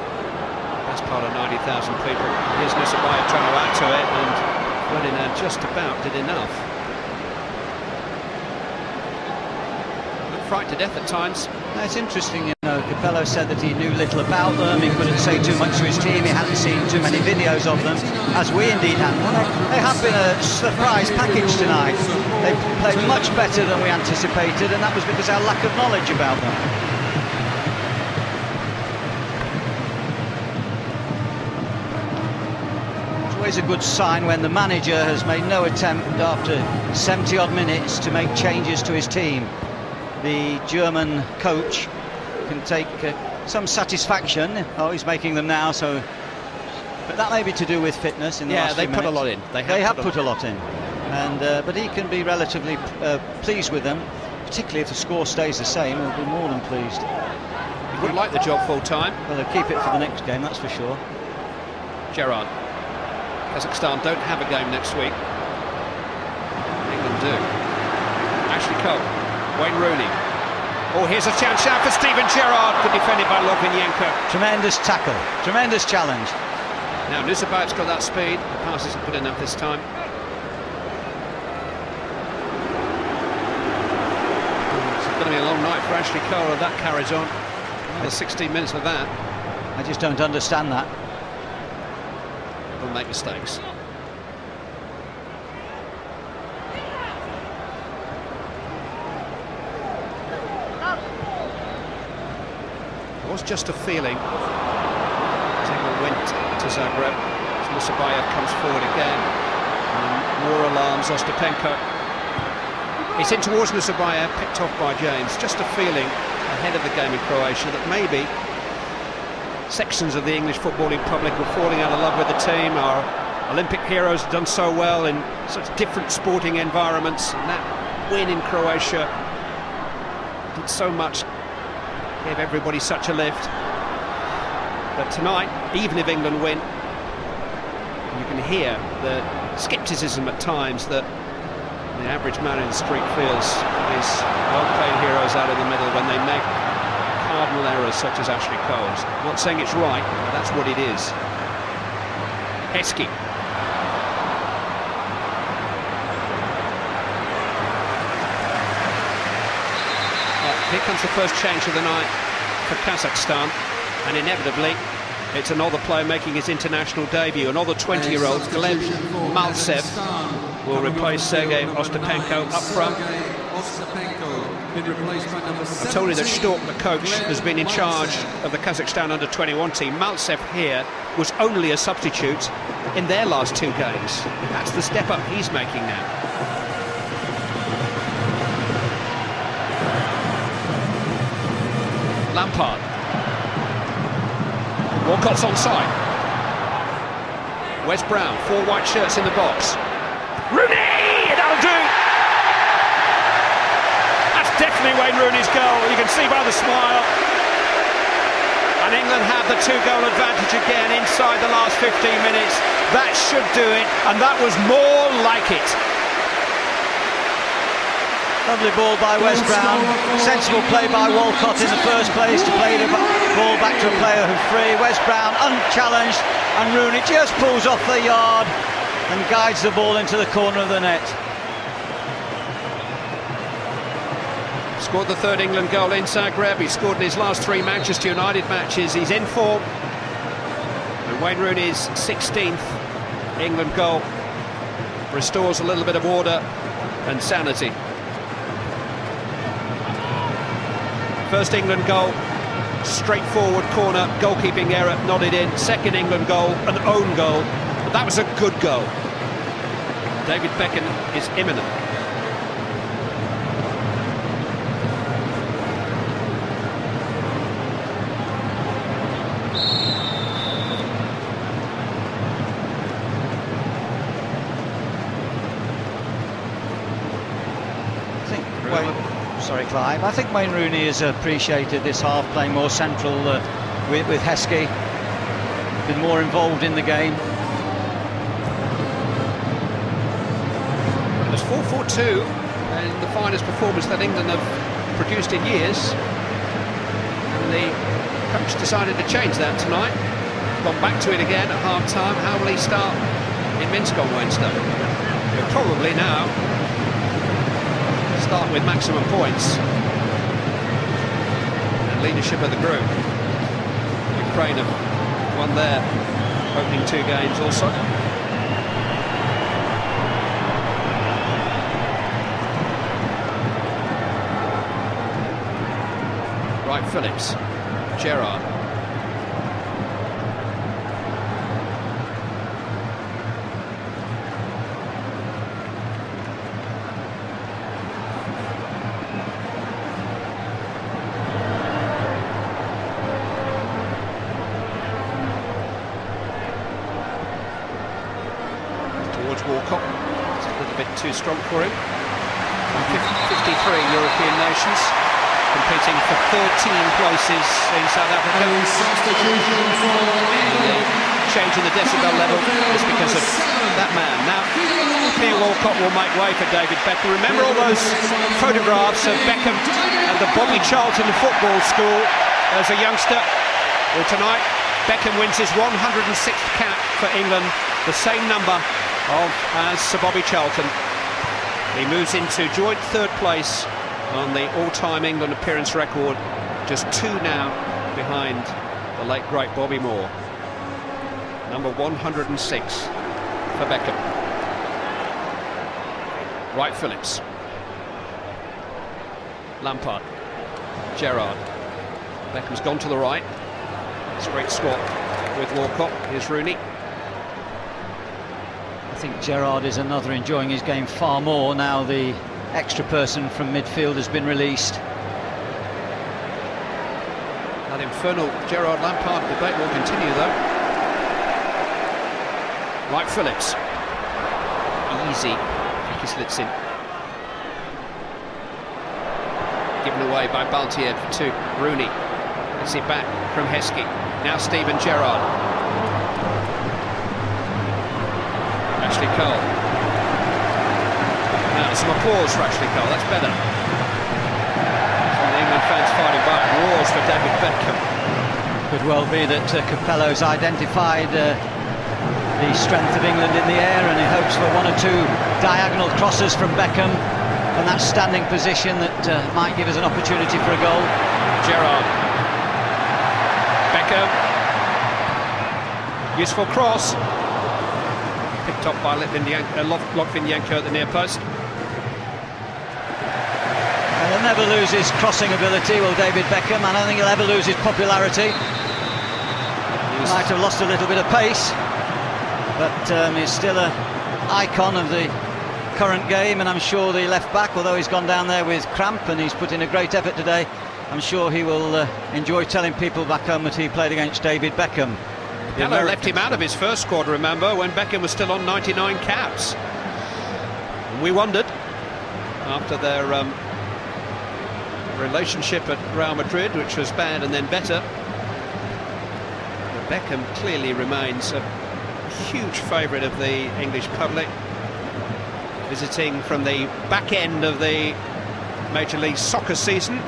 best part of 90,000 people. Here's Nusabayev trying to add to it, and Ferdinand just about did enough. Looked frightened to death at times. It's interesting, you know, Capello said that he knew little about them, he couldn't say too much to his team, he hadn't seen too many videos of them, as we indeed hadn't. They have been a surprise package tonight. They played much better than we anticipated, and that was because of our lack of knowledge about them. It's always a good sign when the manager has made no attempt after 70-odd minutes to make changes to his team. The German coach can take some satisfaction. Oh, he's making them now, so... But that may be to do with fitness in the last few minutes. Yeah, they put a lot in. They have put a lot in. And but he can be relatively pleased with them, particularly if the score stays the same. He'll be more than pleased. He would like the job full-time. Well, they'll keep it for the next game, that's for sure. Gerrard. Kazakhstan don't have a game next week. England do. Ashley Cole. Wayne Rooney. Oh, here's a chance out for Steven Gerrard. Good defended by Lokonenko. Tremendous tackle. Tremendous challenge. Now, Nusabayev's got that speed. The pass isn't good enough this time. It's going to be a long night for Ashley Cole if that carries on. Another 16 minutes of that. I just don't understand that. He'll make mistakes. was just a feeling. England went to Zagreb. Musabayev comes forward again. And more alarms, Ostapenko. It's in towards Musabayev, picked off by James. Just a feeling ahead of the game in Croatia that maybe sections of the English footballing public were falling out of love with the team. Our Olympic heroes have done so well in such different sporting environments, and that win in Croatia did so much, gave everybody such a lift. But tonight, even if England win, you can hear the scepticism at times that the average man in the street feels for these well-played heroes out in the middle when they make cardinal errors such as Ashley Cole's. I'm not saying it's right, but that's what it is. Heskey. Here comes the first change of the night for Kazakhstan, and inevitably it's another player making his international debut. Another 20-year-old, Gleb Maltsev, will replace Sergei Ostapenko up front. I told you that Stork, the coach, has been in charge of the Kazakhstan under-21 team. Maltsev here was only a substitute in their last 2 games. That's the step up he's making now. Lampard. Walcott's onside. Wes Brown, 4 white shirts in the box. Rooney! That'll do! That's definitely Wayne Rooney's goal. You can see by the smile. And England have the 2-goal advantage again inside the last 15 minutes. That should do it, and that was more like it. Lovely ball by Wes Brown. Sensible play by Walcott in the first place to play the ball back to a player who's free. Wes Brown unchallenged, and Rooney just pulls off the yard and guides the ball into the corner of the net. Scored the 3rd England goal in Zagreb. He scored in his last 3 Manchester United matches. He's in form. And Wayne Rooney's 16th England goal restores a little bit of order and sanity. First England goal, straightforward corner, goalkeeping error, nodded in. Second England goal, an own goal, but that was a good goal. David Beckham is imminent. Sorry, Clive. I think Wayne Rooney has appreciated this half, playing more central with Heskey, been more involved in the game. There's 4-4-2, and the finest performance that England have produced in years. And the coach decided to change that tonight. Gone back to it again at half-time. How will he start in Minsk on Wednesday? He'll probably now start with maximum points and leadership of the group. Ukraine have won their opening 2 games also. Right, Phillips, Gerrard. Walcott, it's a little bit too strong for him. 53 European nations competing for 13 places in South Africa. Change in the decibel level is because of that man. Now, Theo Walcott will make way for David Beckham. Remember all those photographs of Beckham at the Bobby Charlton Football School as a youngster? Well, tonight, Beckham wins his 106th cap for England, the same number as Sir Bobby Charlton. He moves into joint 3rd place on the all-time England appearance record, just 2 now behind the late great Bobby Moore. Number 106 for Beckham. Right, Phillips. Lampard. Gerrard. Beckham's gone to the right. It's a great swap with Walcott. Here's Rooney. I think Gerrard is another enjoying his game far more now the extra person from midfield has been released. That infernal Gerrard-Lampard debate will continue though. Wright Phillips. Easy. I think he slits in. Given away by Baltier to Rooney. Gets it back from Heskey. Now Steven Gerrard. Ashley Cole. Now there's some applause for Ashley Cole, that's better. Some of the England fans fighting back. Roars for David Beckham. Could well be that Capello's identified the strength of England in the air, and he hopes for one or two diagonal crosses from Beckham from that standing position that might give us an opportunity for a goal. Gerrard. Beckham. Useful cross. Picked up by Lotvinenko at the near post. And he'll never lose his crossing ability, will David Beckham. I don't think he'll ever lose his popularity. He might have lost a little bit of pace, but he's still an icon of the current game, and I'm sure the left back, although he's gone down there with cramp and he's put in a great effort today, I'm sure he will enjoy telling people back home that he played against David Beckham. Capello left him out of his first squad, remember, when Beckham was still on 99 caps. And we wondered, after their relationship at Real Madrid, which was bad and then better, but Beckham clearly remains a huge favourite of the English public, visiting from the back end of the Major League Soccer season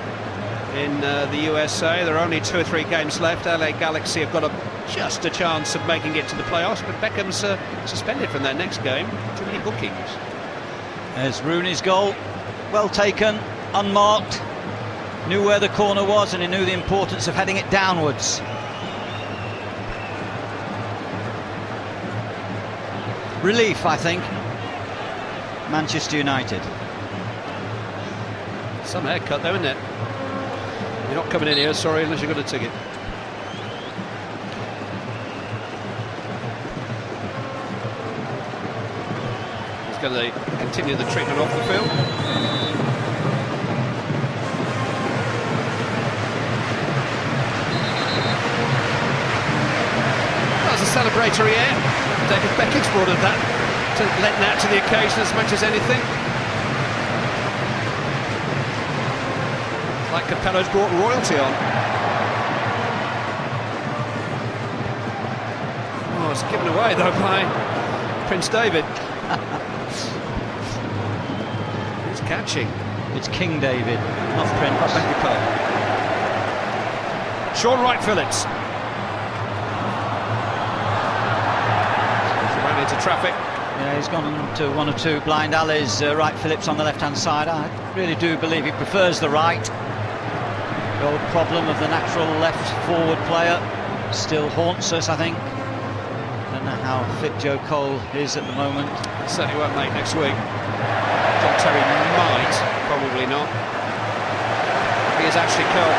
in the USA. There are only 2 or 3 games left. LA Galaxy have got just a chance of making it to the playoffs, but Beckham's suspended from their next game. Too many bookings. There's Rooney's goal. Well taken, unmarked. Knew where the corner was and he knew the importance of heading it downwards. Relief, I think. Manchester United. Some haircut though, isn't it? You're not coming in here, sorry, unless you've got a ticket. He's going to continue the treatment off the field. That was a celebratory air. David Beckham's brought of that, letting out to the occasion as much as anything. Like Capello's brought royalty on. Oh, it's given away though by Prince David. Who's catching? It's King David, not Prince. I beg your pardon. Sean Wright Phillips. He ran into traffic. Yeah, he's gone to 1 or 2 blind alleys. Wright Phillips on the left-hand side. I really do believe he prefers the right. The old problem of the natural left forward player still haunts us, I think. Don't know how fit Joe Cole is at the moment. Certainly won't make next week. John Terry might, probably not. Here's Ashley Cole.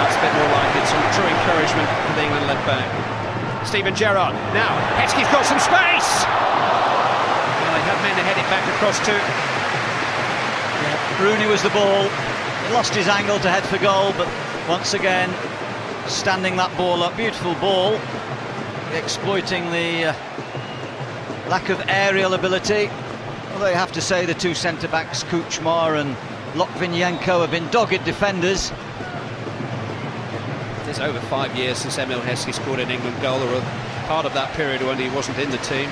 It's a bit more like it. Some true encouragement for the England led back. Steven Gerrard. Now, Heskey's got some space! Well, they have men to head it back across to. Yeah, Rooney was the ball. He lost his angle to head for goal, but once again, standing that ball up. Beautiful ball. Exploiting the lack of aerial ability. Although you have to say the 2 centre-backs, Kuchma and Lotvinenko, have been dogged defenders. It's over 5 years since Emil Heskey scored an England goal, or a part of that period when he wasn't in the team.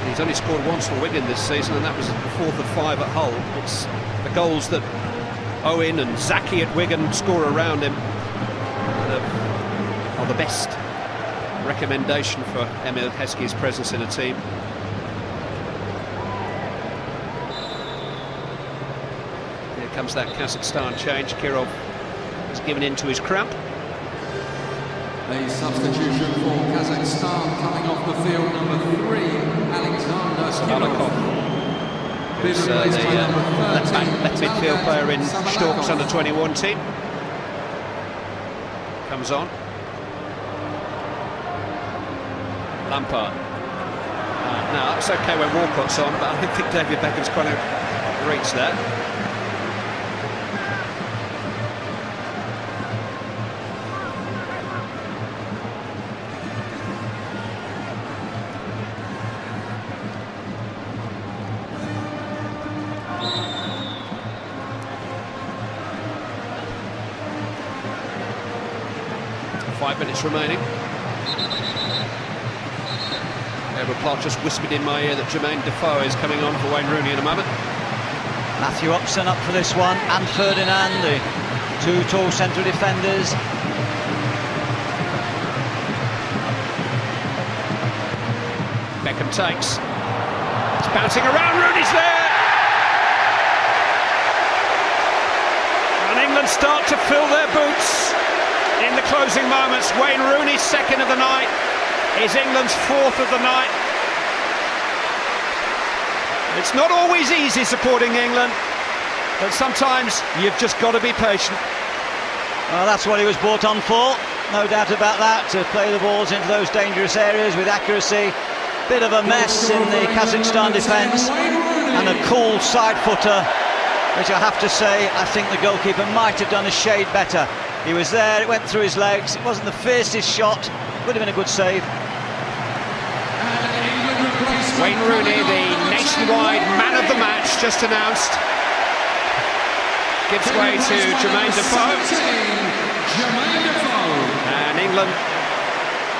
He's only scored once for Wigan this season, and that was the 4th of 5 at Hull. It's the goals that Owen and Zaki at Wigan score around him that are the best recommendation for Emil Heskey's presence in a team. Here comes that Kazakhstan change. Kirov has given in to his cramp. A substitution for Kazakhstan coming off the field, number 3, Alexander Kirov. Who's the left midfield player in Stork's under-21 team. comes on. Lampard. Now, it's okay when Walcott's on, but I don't think David Beckham's going to reach that. Five minutes remaining. Edward Clark just whispered in my ear that Jermaine Defoe is coming on for Wayne Rooney in a moment. Matthew Upson up for this one, and Ferdinand, the two tall central defenders. Beckham takes. It's bouncing around, Rooney's there! And England start to fill their boots in the closing moments. Wayne Rooney's second of the night is England's fourth of the night. It's not always easy supporting England, but sometimes you've just got to be patient. Well, that's what he was brought on for, no doubt about that, to play the balls into those dangerous areas with accuracy. Bit of a mess in the Kazakhstan defence, and a cool side footer, which I have to say, I think the goalkeeper might have done a shade better. He was there, it went through his legs, it wasn't the fiercest shot, would have been a good save. Wayne Rooney, the nationwide man of the match, just announced, gives way to Jermaine Defoe. And England,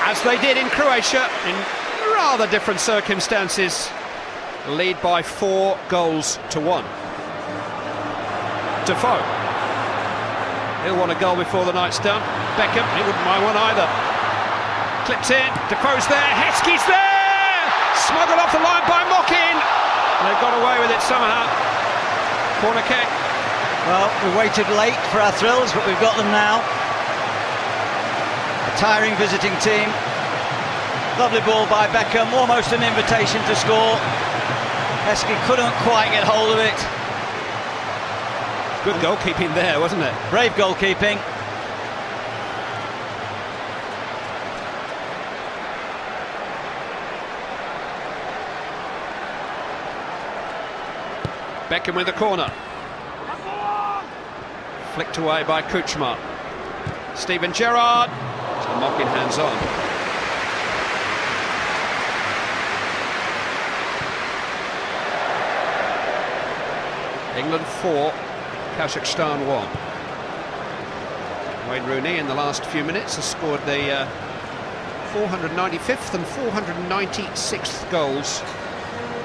as they did in Croatia, in rather different circumstances, lead by 4 goals to 1. Defoe. He'll want a goal before the night's done. Beckham, he wouldn't mind one either. Clipped in, Defoe's there, Heskey's there! Smuggled off the line by Mockin. They've got away with it somehow. Corner kick. Well, we waited late for our thrills, but we've got them now. A tiring visiting team. Lovely ball by Beckham, almost an invitation to score. Heskey couldn't quite get hold of it. Good goalkeeping there, wasn't it? Brave goalkeeping. Beckham with the corner. Flicked away by Kuchma. Steven Gerrard. So Mockin hands on. England 4, Kazakhstan 1. Wayne Rooney in the last few minutes has scored the 495th and 496th goals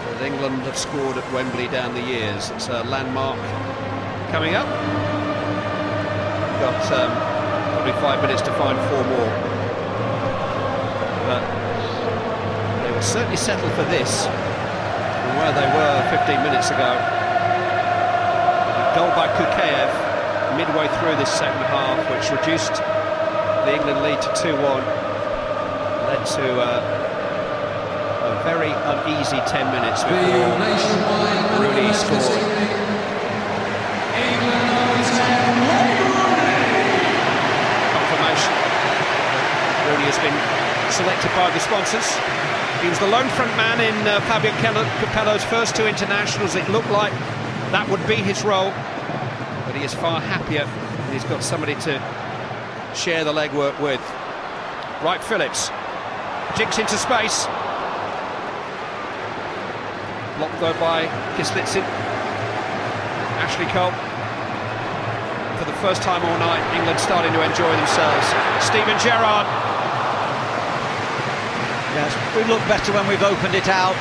that England have scored at Wembley down the years. It's a landmark coming up. Got probably 5 minutes to find 4 more. But they will certainly settle for this from where they were 15 minutes ago. A goal by Kukayev midway through this second half, which reduced the England lead to 2-1. Led to a very uneasy 10 minutes before Rooney scored. Confirmation. Rooney has been selected by the sponsors. He was the lone front man in Fabio Capello's first 2 internationals. It looked like that would be his role, but he is far happier and he's got somebody to share the legwork with. Wright Phillips jigs into space. Blocked though by Kislitsin. Ashley Cole. For the first time all night, England starting to enjoy themselves. Steven Gerrard. Yes, we've looked better when we've opened it out.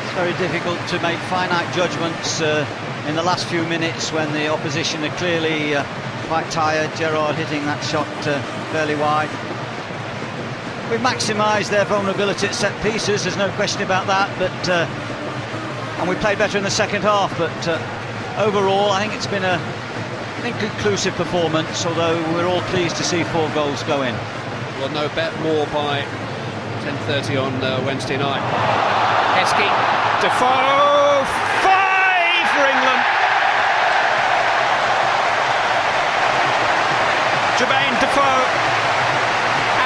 It's very difficult to make finite judgments in the last few minutes when the opposition are clearly quite tired. Gerrard hitting that shot fairly wide. We've maximised their vulnerability at set pieces, there's no question about that, but and we played better in the second half, but overall I think it's been an inconclusive performance, although we're all pleased to see 4 goals go in. We'll know more by 10:30 on Wednesday night. Heskey, Defoe, 5 for England. Jermaine Defoe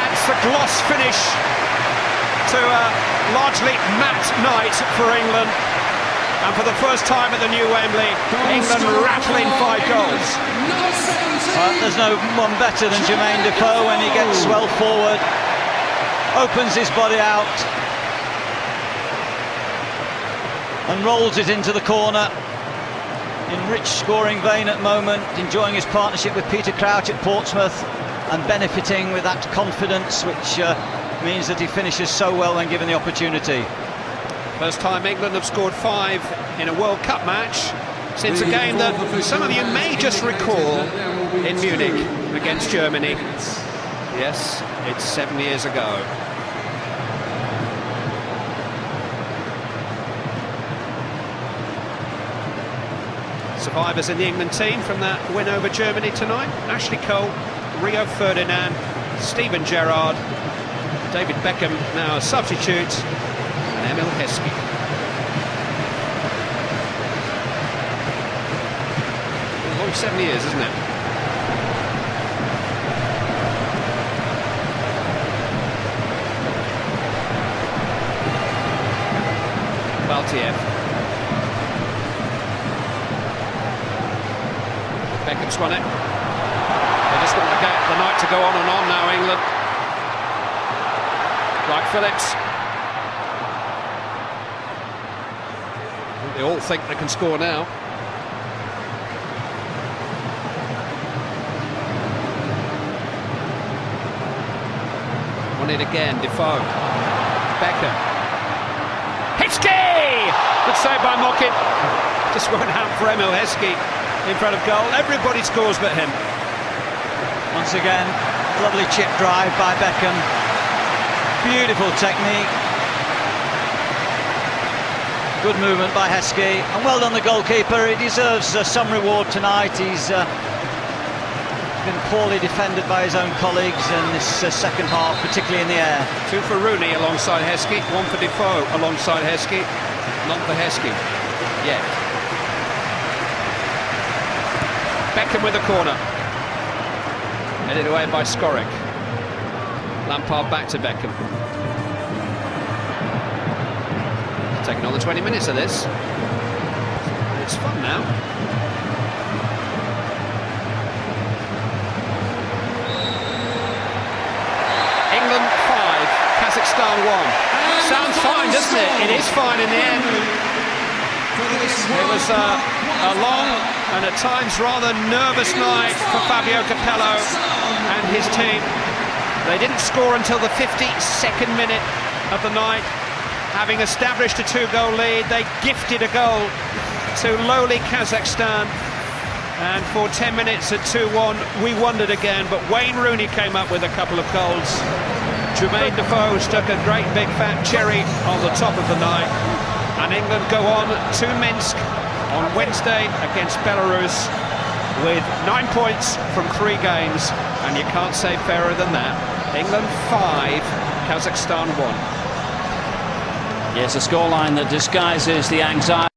adds the gloss finish to a largely matte night for England. And for the first time at the new Wembley, England rattling 5 goals. There's no one better than Jermaine Defoe when he gets well forward, opens his body out and rolls it into the corner. In rich scoring vein at the moment, enjoying his partnership with Peter Crouch at Portsmouth and benefiting with that confidence, which means that he finishes so well when given the opportunity. First time England have scored 5 in a World Cup match since a game that some of you may just recall in Munich against Germany. Yes, it's 7 years ago. Survivors in the England team from that win over Germany tonight: Ashley Cole, Rio Ferdinand, Steven Gerrard, David Beckham now a substitute, and Emil Heskey. A long 7 years, isn't it? Baltiev. Beckham's won it. They just want the night to go on and on now, England. Like Phillips. They all think they can score now. Won it again, Defoe. Beckham. Heskey! Good save by Mokin. Just won't happen for Emil Heskey in front of goal. Everybody scores but him. Once again, lovely chip drive by Beckham. Beautiful technique. Good movement by Heskey, and well done the goalkeeper. He deserves some reward tonight. He's been poorly defended by his own colleagues in this second half, particularly in the air. 2 for Rooney alongside Heskey, 1 for Defoe alongside Heskey. None for Heskey yet. Beckham with a corner. Headed away by Skorek. Lampard back to Beckham. Taking on the 20 minutes of this. It's fun now. England 5, Kazakhstan 1. Sounds fine, doesn't it? It is fine in the end. It was a long and at times rather nervous night for Fabio Capello and his team. They didn't score until the 52nd minute of the night. Having established a 2-goal lead, they gifted a goal to lowly Kazakhstan. And for 10 minutes at 2-1, we wondered again, but Wayne Rooney came up with a couple of goals. Jermaine Defoe stuck a great big fat cherry on the top of the night. And England go on to Minsk on Wednesday against Belarus with 9 points from 3 games. And you can't say fairer than that. England 5, Kazakhstan 1. Yes, a scoreline that disguises the anxiety.